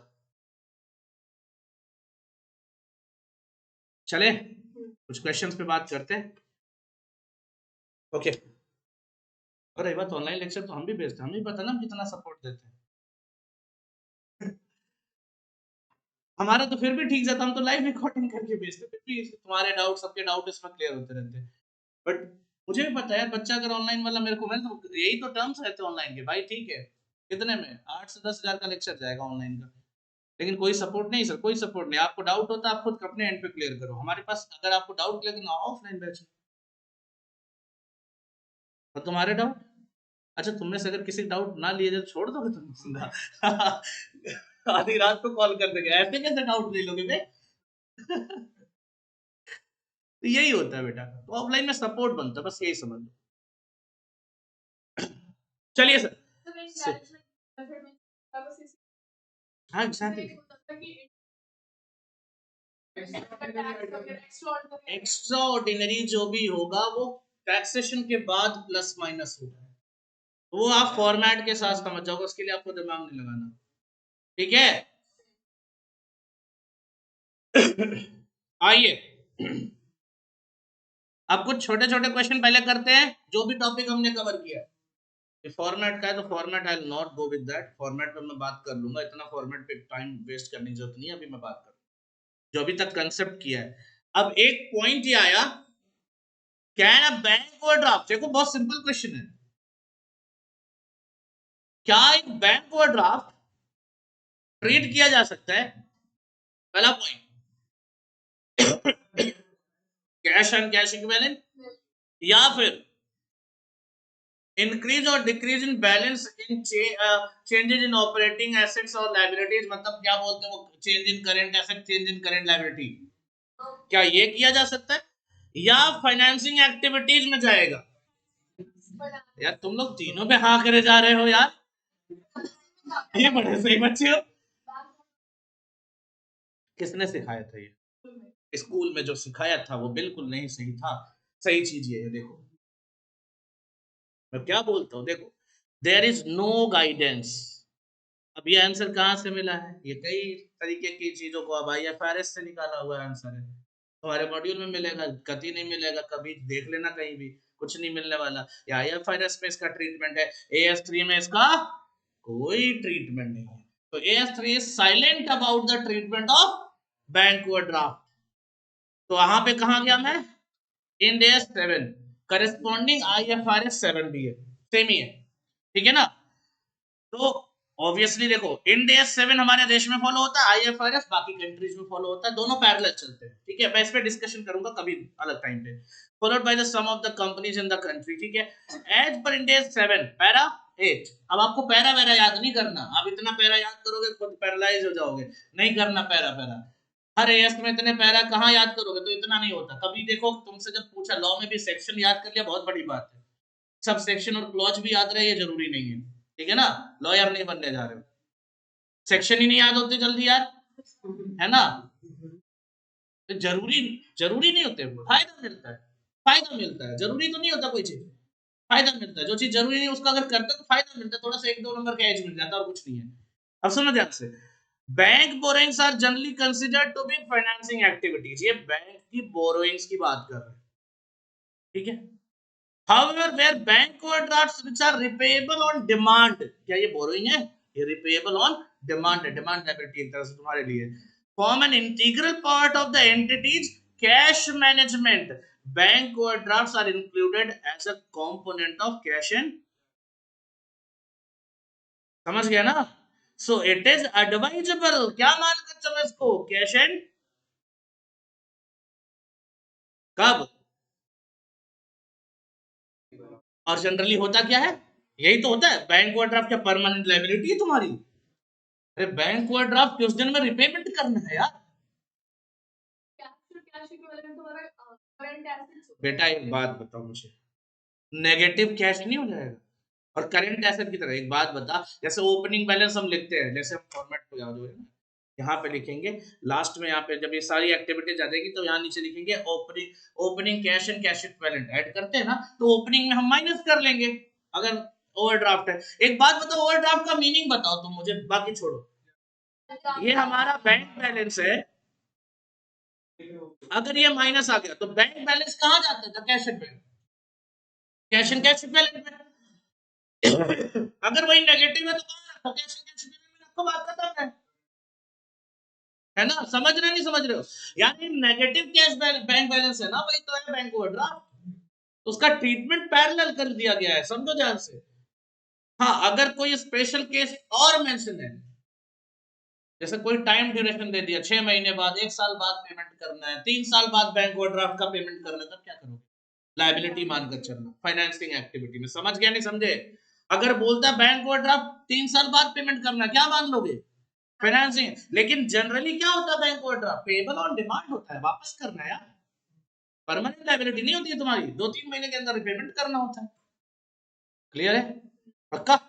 चले कुछ क्वेश्चंस पे बात करते हैं। ओके। और रही बात ऑनलाइन लेक्चर, तो हम भी भेजते हैं, हमें भी पता ना हम कितना सपोर्ट देते हैं। हमारा तो फिर भी ठीक जाता, हम तो लाइव रिकॉर्डिंग करके भेजते, फिर भी तुम्हारे डाउट सबके डाउट इसमें क्लियर होते रहते हैं। बट मुझे भी पता है बच्चा अगर ऑनलाइन वाला, मेरे को, मैंने तो यही तो टर्म्स रहते हैं ऑनलाइन के भाई, ठीक है कितने में 8 से 10 हजार का लेक्चर जाएगा ऑनलाइन का, लेकिन कोई सपोर्ट नहीं सर, कोई सपोर्ट नहीं। आपको डाउट होता है आप खुद अपने एंड पे क्लियर करो, हमारे पास अगर आपको डाउट क्लियर करना ऑफलाइन बैच में। और तुम्हारे डाउट, अच्छा तुमने से अगर किसी डाउट ना लिए तो छोड़ दोगे तुम सीधा? आधी रात को कॉल कर देंगे, ऐसे कैसे डाउट ले लोगे बे? तो यही होता है बेटा, तो ऑफलाइन में सपोर्ट बनता है, बस यही समझ लो। चलिए सर। हाँ एग्जैक्टली, एक्स्ट्रा ऑर्डिनरी जो भी होगा वो टैक्सेशन के बाद प्लस माइनस होगा, वो आप फॉर्मेट के साथ समझ जाओगे, उसके लिए आपको दिमाग नहीं लगाना, ठीक है। आइए अब कुछ छोटे छोटे क्वेश्चन पहले करते हैं, जो भी टॉपिक हमने कवर किया है। फॉर्मेट का है तो format I will not go with that, format पे मैं बात कर लूंगा, इतना फॉर्मेट पे टाइम वेस्ट करने की जरूरत नहीं है, अभी मैं बात करूँ जो अभी तक कंसेप्ट किया है। अब एक पॉइंट ये आया, कैन अ बैंक ओवरड्राफ्ट, देखो बहुत सिंपल क्वेश्चन है, क्या एक बैंक ओवरड्राफ्ट ट्रीट किया जा सकता है, पहला point, cash and cash equivalent, या फिर इंक्रीज और decrease in balance in changes in operating assets और लायबिलिटीज, मतलब क्या बोलते हैं वो, change in current asset, change in current liability, क्या ये किया जा सकता है, या फाइनेंसिंग एक्टिविटीज में जाएगा? यार तुम लोग तीनों पे हाँ करे जा रहे हो यार, ये बड़े सही बच्चे हो। किसने सिखाया था ये? स्कूल में जो सिखाया था वो बिल्कुल नहीं सही था। सही चीज ये है, देखो मैं क्या बोलता हूँ, देखो देयर इज नो गाइडेंस। अब ये आंसर कहाँ से मिला है? ये कई तरीके की चीजों को अब IFRS से निकाला हुआ आंसर है, तुम्हारे मॉड्यूल में मिलेगा, कभी नहीं मिलेगा, कभी देख लेना कहीं भी, कुछ नहीं मिलने वाला। या IFRS में इसका ट्रीटमेंट है, AS3 में इसका कोई ट्रीटमेंट नहीं है। तो AS3 is silent about the treatment of bank overdraft. तो वहां पे कहा गया मैं, इन AS7 करस्पॉन्डिंग IFRS 7 भी है, सेम ही है, ठीक है ना। तो ऑब्वियसली देखो इंड AS 7 हमारे देश में फॉलो होता है, IFRS बाकी कंट्रीज में फॉलो होता है, दोनों पैरेलल चलते हैं, ठीक है। मैं इस पे डिस्कशन करूंगा कभी अलग टाइम पे। Followed by the sum of the companies in the country, ठीक है। As per end AS 7 para 8। अब आपको पैरा वैरा याद नहीं करना, आप इतना पैरा याद करोगे खुद पैरालाइज हो जाओगे, नहीं करना पैरा पैरा। हर एएस में इतने पैरा कहाँ याद करोगे, तो इतना नहीं होता। कभी देखो तुमसे जब पूछा लॉ में भी सेक्शन याद कर लिया, बहुत बड़ी बात है। सब सेक्शन और क्लॉज भी याद रहे ये जरूरी नहीं है, ठीक है ना, लॉयर नहीं बनने जा रहे हो। सेक्शन ही नहीं याद होते जल्दी यार, है ना, तो जरूरी जरूरी नहीं होते, फायदा मिलता है, फायदा मिलता है, जरूरी तो नहीं होता कोई चीज, फायदा मिलता है। जो चीज जरूरी नहीं उसका अगर करते तो फायदा मिलता है, थोड़ा सा 1-2 नंबर का एज मिल जाता है और कुछ नहीं है। अब समझ ध्यान से, bank borrowings are generally considered to be financing activities, ये बैंक की बोरोइंग्स की बात कर रहे हैं, ठीक है। However, where bank overdrafts which are repayable on demand, क्या ये बोरोइंग है, ये repayable on demand है, डिमांड लायबिलिटी एक तरह से तुम्हारे लिए, form an integral part of the entity's cash management. Bank overdrafts are included as a component of cash and, समझ गया ना। So it is advisable, क्या मानकर चलो इसको, कैश एंड, कब, और जनरली होता क्या है, यही तो होता है। बैंक ओवरड्राफ्ट क्या परमानेंट लायबिलिटी है तुम्हारी, अरे बैंक ओवरड्राफ्ट किस दिन में रिपेमेंट करना है यार। बेटा एक बात बताओ मुझे, नेगेटिव कैश नहीं हो जाएगा, और करंट एसेट की तरह। एक बात बता, जैसे ओपनिंग बैलेंस हम लिखते हैं, जैसे हम फॉर्मेट को याद हो, यहाँ पे लिखेंगे लास्ट में, यहाँ पे जब ये सारी एक्टिविटीज आ जाएगी तो यहाँ नीचे लिखेंगे opening cash and cash equivalent, add करते हैं ना, तो ओपनिंग में हम माइनस कर लेंगे अगर ओवरड्राफ्ट है। एक बात बताओ, ओवरड्राफ्ट का मीनिंग बताओ तुम मुझे, बाकी छोड़ो। ये हमारा बैंक बैलेंस है, अगर ये माइनस आ गया तो बैंक बैलेंस कहाँ जाता था, cash equivalent, cash and cash equivalent में। अगर वही नेगेटिव है तो कहाँ रखो, कैश एंड कैश इक्विवेलेंट में रखो, बात खत्म है ना। समझ रहे नहीं समझ रहे हो, यानी नेगेटिव कैश बैंक बैलेंस है ना, वही तो है बैंक ओवरड्राफ्ट, उसका ट्रीटमेंट पैरेलल कर दिया गया है, समझो ध्यान से। हाँ, अगर कोई स्पेशल केस और मेंशन है, जैसे कोई टाइम ड्यूरेशन दे दिया, 6 महीने बाद, 1 साल बाद पेमेंट करना है, 3 साल बाद बैंक ओवरड्राफ्ट का पेमेंट करना है, तब क्या करोगे, लायबिलिटी मानकर चलना, फाइनेंसिंग एक्टिविटी में। समझ गया नहीं समझे। अगर बोलता है बैंक ओवरड्राफ्ट 3 साल बाद पेमेंट करना, क्या मान लोगे, फाइनेंसिंग। लेकिन जनरली क्या होता है, bank overdraft payable on demand होता है, वापस करना है यार, परमानेंट लायबिलिटी नहीं होती है तुम्हारी, 2-3 महीने के अंदर रिपेमेंट करना होता है। क्लियर है, पक्का।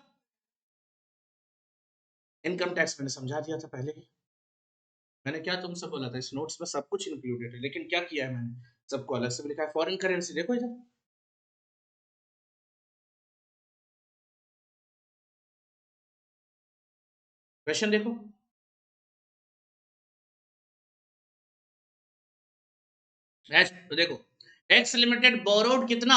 इनकम टैक्स मैंने समझा दिया था पहले ही, मैंने क्या तुमसे बोला था, इस नोट्स में सब कुछ इंक्लूडेड है, लेकिन क्या किया है मैंने, सबको अलग से लिखा है। फॉरेन करेंसी देखो इधर, क्वेश्चन देखो, तो देखो, एक्स लिमिटेड बोरोड कितना,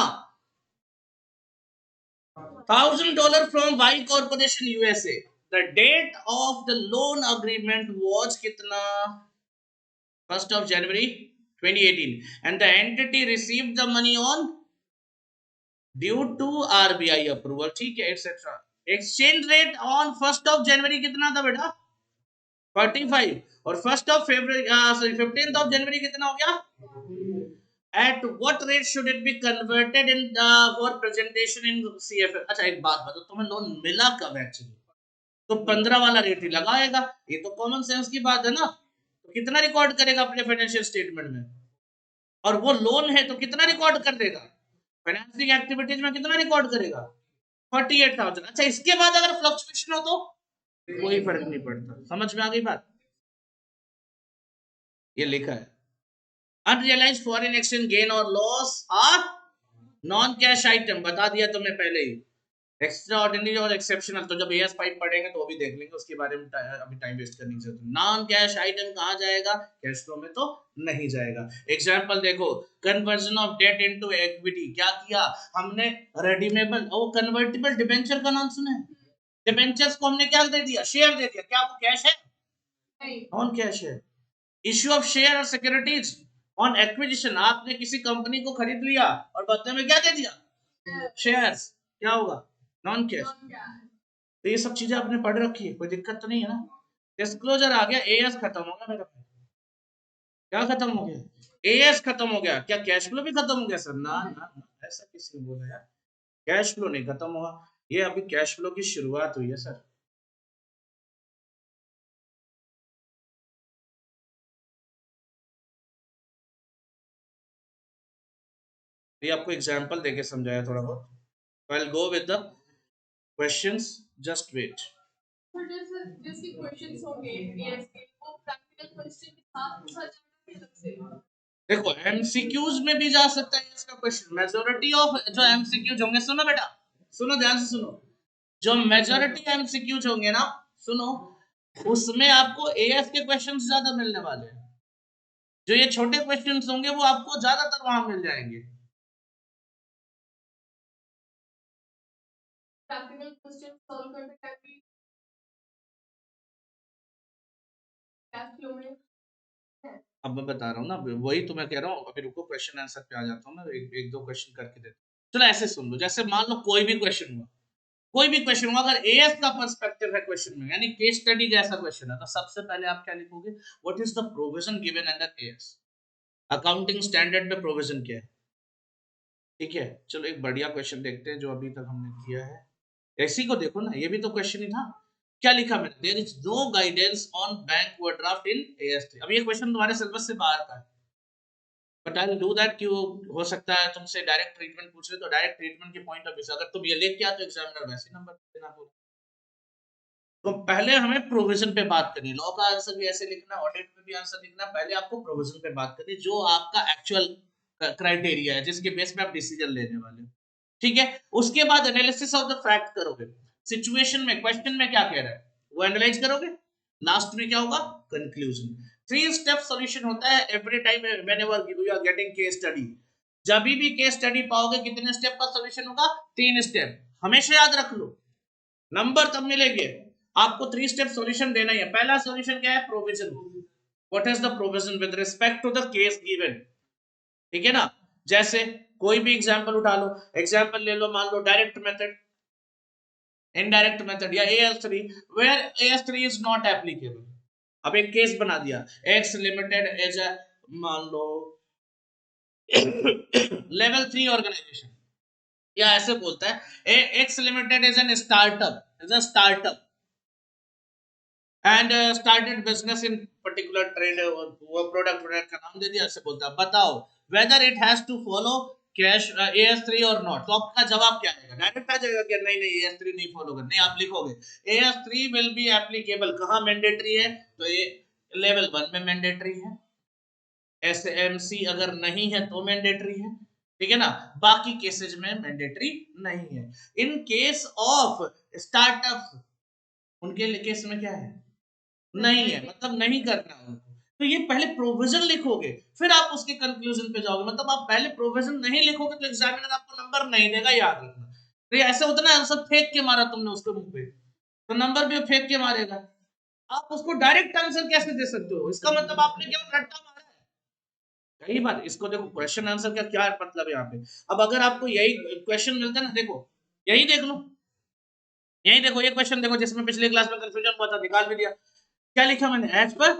$1,000 from Y Corporation USA. The date of the loan agreement was कितना, 1st of January 2018, and the entity received the money on due to RBI approval, ठीक है, etc. Exchange rate on 1st of January कितना था बेटा, 45, और 1st of February, sorry 15th of January कितना हो गया, at what rate should it be converted in for presentation in CFF। अच्छा एक बात बताओ, तुम्हें लोन मिला कब एक्चुअली, तो 15 वाला रेट ही लगाएगा, ये तो कॉमन सेंस की बात है ना। तो कितना रिकॉर्ड करेगा अपने फाइनेंशियल स्टेटमेंट में, और वो लोन है तो कितना रिकॉर्ड कर देगा, फाइनेंसिंग एक्टिविटीज में कितना रिकॉर्ड करेगा, 48,000। अच्छा इसके बाद अगर फ्लक्चुएशन हो तो कोई फर्क नहीं पड़ता, समझ में आ गई बात। ये लिखा है, अनरियलाइज्ड फॉरेन एक्सचेंज गेन और loss are non cash item, बता दिया तुम्हें पहले ही। एक्स्ट्रा ऑर्डिनरी और एक्सेप्शनल तो जब एएस 5 पढ़ेंगे तो वो भी देख लेंगे, उसके बारे में अभी टाइम वेस्ट करने की जरूरत नहीं। नॉन कैश आइटम कहाँ जाएगा, कैश फ्लो में तो नहीं जाएगा। एग्जांपल देखो, conversion of debt into equity, क्या किया हमने, रेडीमेबल और कन्वर्टिबल डिबेंचर का नाम सुना है, डिबेंचर्स को हमने क्या दे दिया, शेयर दे दिया, क्या वो कैश है, नॉन कैश है। इश्यू ऑफ शेयर और सिक्योरिटीज ऑन एक्विजिशन, आपने किसी कंपनी को खरीद लिया और बदले में क्या दे दिया, शेयर्स, क्या होगा, नॉन कैश। तो ये सब चीजें आपने पढ़ रखी है, कोई दिक्कत तो नहीं है ना। डिस्क्लोजर आ गया, एएस खत्म हो गया मेरा, क्या खत्म हो गया, एएस खत्म हो गया, क्या कैश फ्लो भी खत्म हो गया सर, ना ना, ना ऐसा किसी ने बोला यार, कैश फ्लो नहीं खत्म हुआ। ये अभी कैश फ्लो की शुरुआत हुई है सर। ये आपको एग्जांपल देके समझाया थोड़ा बहुत। I will go with the questions, just wait. Sir जैसे क्वेश्चंस होंगे एएस के, वो प्रैक्टिकल क्वेश्चन के साथ पूछा जाएगा कि अलग से? देखो एमसीक्यूज में भी जा सकता है इसका क्वेश्चन। मेजॉरिटी ऑफ जो एमसीक्यूज होंगे, सुनो बेटा, सुनो ध्यान से सुनो, जो मेजॉरिटी एमसीक्यूज होंगे ना, सुनो, उसमें आपको एएस के क्वेश्चंस ज्यादा मिलने वाले हैं। जो ये छोटे क्वेश्चंस होंगे वो आपको ज्यादातर वहां मिल जाएंगे। प्रैक्टिकल क्वेश्चन सॉल्व करने का भी कैश फ्लो में है। अब मैं बता रहा हूँ ना, वही तो मैं कह रहा हूँ। अभी रुको, क्वेश्चन आंसर पे आ जाता हूँ ना, एक दो क्वेश्चन करके देता हूँ। चलो ऐसे सुन लो, जैसे मान लो कोई भी क्वेश्चन हुआ, कोई भी क्वेश्चन हुआ, अगर एएस का पर्सपेक्टिव है क्वेश्चन में, यानी केस स्टडी जैसा क्वेश्चन है, तो सबसे पहले आप क्या लिखोगे? What is the provision given under as? Accounting standard में प्रोविजन क्या है? ठीक है, चलो एक बढ़िया क्वेश्चन देखते हैं जो अभी तक हमने किया है। ऐसी को देखो ना, ये भी तो क्वेश्चन ही था। क्या लिखा मैंने? There is no guidance on bank overdraft in एएस3। अब ये क्वेश्चन तुम्हारे सिलेबस से बाहर का है, but I will do that. क्यों हो सकता है तुमसे डायरेक्ट ट्रीटमेंट पूछ रहे, तो डायरेक्ट ट्रीटमेंट के पॉइंट ऑफ व्यू से अगर तुम ये लेके क्या, तो एग्जामिनर वैसे नंबर देना बोला। तो पहले हमें प्रोविजन पे बात करनी, लॉ का आंसर भी ऐसे लिखना, ऑडिट में भी आंसर लिखना, पहले आपको प्रोविजन पे बात करनी, जो आपका एक्चुअल क्राइटेरिया है, जिसके बेस पे आप डिसीजन लेने वाले हो। ठीक है, उसके बाद एनालिसिस ऑफ द फैक्ट करोगे। सिचुएशन में, क्वेश्चन में क्या कह रहा है वो एनालाइज करोगे। लास्ट में क्या होगा? कंक्लूजन। 3 स्टेप सॉल्यूशन होता है every time whenever you are getting case study. जब भी केस स्टडी पाओगे, कितने स्टेप का सॉल्यूशन होगा? 3 स्टेप। हमेशा याद रख लो, नंबर तब मिलेंगे। आपको 3 स्टेप सॉल्यूशन देना ही है। पहला सॉल्यूशन क्या है? Provision. What is the provision with respect to the case given? ठीक है ना? जैसे कोई भी एग्जांपल उठा लो, एग्जांपल ले लो, मान लो डायरेक्ट मेथड, इनडायरेक्ट मेथड, या AS3, where AS3 is not applicable. अब एक केस बना दिया, एक्स लिमिटेड एज अ, मान लो लेवल 3 ऑर्गेनाइजेशन, या ऐसे बोलता है X limited is an startup, is a startup and started business in particular trade, वो प्रोडक्ट का नाम दे दिया, ऐसे बोलता है बताओ whether it has to follow cash AS3 और नॉट। तो आपका जवाब क्या आएगा? डायरेक्ट आ जाएगा कि नहीं नहीं AS3 नहीं फॉलो कर, नहीं, आप लिखोगे AS3 विल बी एप्लीकेबल। कहां मैंडेटरी है? तो ये लेवल 1 में मैंडेटरी है, SMC अगर नहीं है तो मैंडेटरी है, ठीक है ना? बाकी केसेज में मैंडेटरी नहीं है। इन केस ऑफ स्टार्टअप, उनके केस में क्या है? नहीं है, मतलब नहीं करना उनको। तो ये पहले प्रोविजन लिखोगे, फिर आप उसके कंक्लूजन पे जाओगे। मतलब आप पहले प्रोविजन नहीं लिखोगे तो एग्जामिनर आपको नंबर नहीं देगा, याद रखना। तो ये ऐसे होता ना, आंसर फेंक के मारा तुमने उसके मुंह पे, तो नंबर भी फेंक के मारेगा। आप उसको डायरेक्ट आंसर कैसे दे सकते हो? इसका मतलब आपने क्या रट्टा मारा है। कई बार इसको देखो, क्वेश्चन आंसर का क्या मतलब है यहाँ पे। अब अगर आपको यही क्वेश्चन मिलता है ना, देखो यही देख लो, यही देखो, ये क्वेश्चन देखो जिसमें पिछले क्लास में कंफ्यूजन हुआ था, निकाल भी दिया। क्या लिखा मैंने? एज पर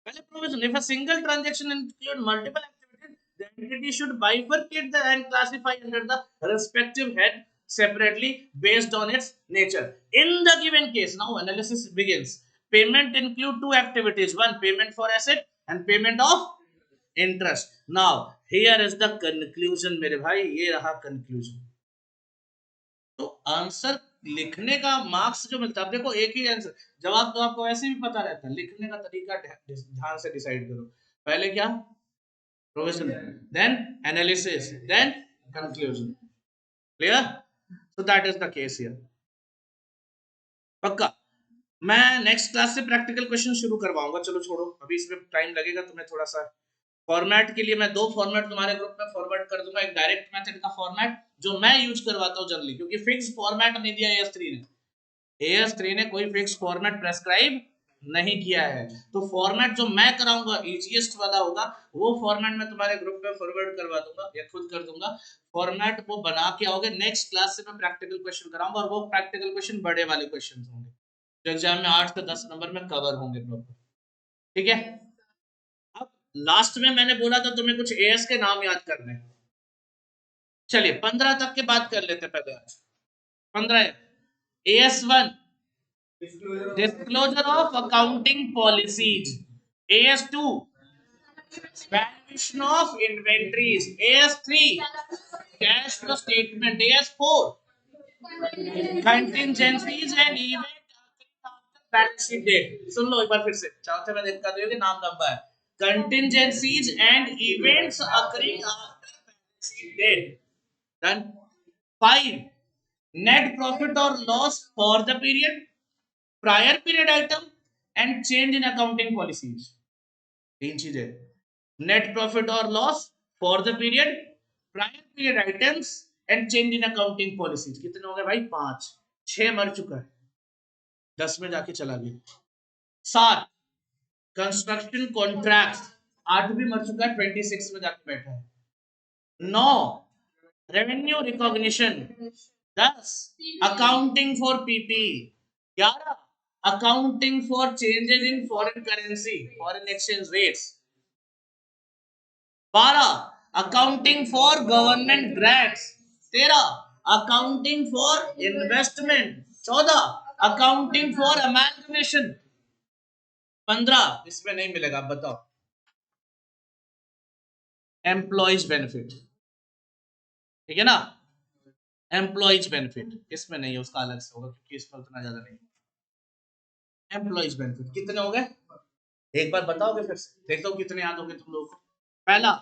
पहले provision, if a single transaction include multiple activities, the entity should bifurcate the and classify under the respective head separately based on its nature. In the given case, now analysis begins. Payment include 2 activities: one, payment for asset, and payment of interest. Now here is the conclusion मेरे भाई, ये रहा conclusion। तो answer लिखने का marks जो मिलता है, अब देखो एक ही आंसर, जवाब तो आपको वैसे भी पता रहता है, लिखने का तरीका ध्यान से डिसाइड करो। पहले क्या? Provision, then analysis, then conclusion. Clear? So that is the case here. पक्का? मैं नेक्स्ट क्लास से प्रैक्टिकल क्वेश्चन शुरू करवाऊंगा। चलो छोड़ो, अभी इसमें टाइम लगेगा तुम्हें थोड़ा सा। फॉर्मेट के लिए मैं 2 फॉर्मेट तुम्हारे ग्रुप में फॉरवर्ड कर दूंगा। एक डायरेक्ट मेथड का फॉर्मेट जो मैं यूज करवाता हूँ जनरली, क्योंकि फिक्स फॉर्मेट नहीं दिया AS3 ने। AS3 ने कोई फिक्स फॉर्मेट प्रेस्क्राइब नहीं किया है। तो फॉर्मेट जो मैं कराऊंगा इजीएस्ट वाला होगा, वो फॉर्मेट मैं तुम्हारे ग्रुप में फॉरवर्ड करवा दूंगा या खुद कर दूंगा। फॉर्मेट वो बना के आओगे, नेक्स्ट क्लास से मैं प्रैक्टिकल क्वेश्चन कराऊंगा, और वो प्रैक्टिकल क्वेश्चन बड़े वाले क्वेश्चन होंगे जो एग्जाम में 8 से 10 नंबर में कवर होंगे प्रॉपर। ठीक है? अब लास्ट में मैंने बोला था तुम्हें कुछ एएस के नाम याद करने। चलिए 15 तक के बात कर लेते पहले आज। 15 AS1 disclosure of accounting policies, AS2 valuation of inventories, AS3 cash flow statement, AS4 contingencies and event balance sheet date. सुन लो एक बार फिर से, चौथे में देखा दोगे नाम number contingencies and events occurring after balance sheet date. Done. 5 net profit और loss for the period, prior period item and change in accounting policies. तीन चीजें, नेट प्रॉफिट और loss for the period, prior period items and change in accounting policies. कितने हो गए भाई? 5। 6 मर चुका है, 10 में जाके चला गया। 7 कंस्ट्रक्शन कॉन्ट्रैक्ट, 8 भी मर चुका है, 26 में जाके बैठा है। 9 revenue recognition, 10 accounting for PP, 11 accounting for changes in foreign currency, foreign exchange rates, 12 accounting for government grants, 13 accounting for investment, 14 accounting for amalgamation, 15 इसमें नहीं मिलेगा। आप बताओ। एम्प्लॉइज बेनिफिट, ठीक है ना, एम्प्लॉइज बेनिफिट इसमें नहीं है, उसका अलग से होगा क्योंकि इसमें उतना ज्यादा नहीं। एम्प्लॉइज बेनिफिट कितने हो गए? एक बार बताओगे फिर से, देखता हूँ कितने याद होंगे तुम लोगों को। पहला,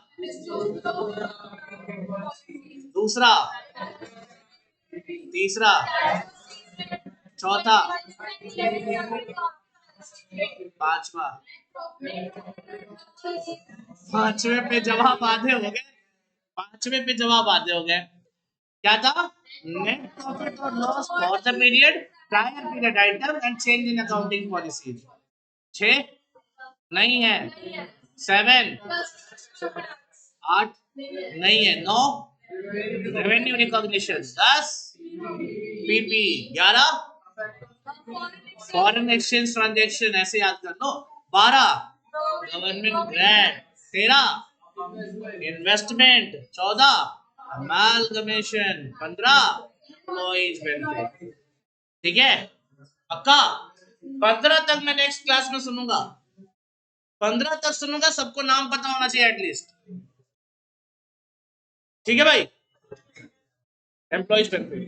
दूसरा, तीसरा, चौथा, पांचवा। पांचवे पे जवाब आधे हो गए, पांचवे पे जवाब आधे हो गए। क्या था? नेट प्रॉफिट और loss for the period, prior period item and change in accounting policy. 6 नहीं है, 7 8 नहीं है, 9 revenue recognition, 10 PP, 11 foreign exchange transaction, ऐसे याद कर लो, 12 government grant, 13 investment, 14 amalgamation, 15 employees benefit. ठीक है पक्का? 15 तक मैं नेक्स्ट क्लास में सुनूंगा, 15 तक सुनूंगा, सबको नाम पता होना चाहिए एटलीस्ट। ठीक है भाई? Employees benefit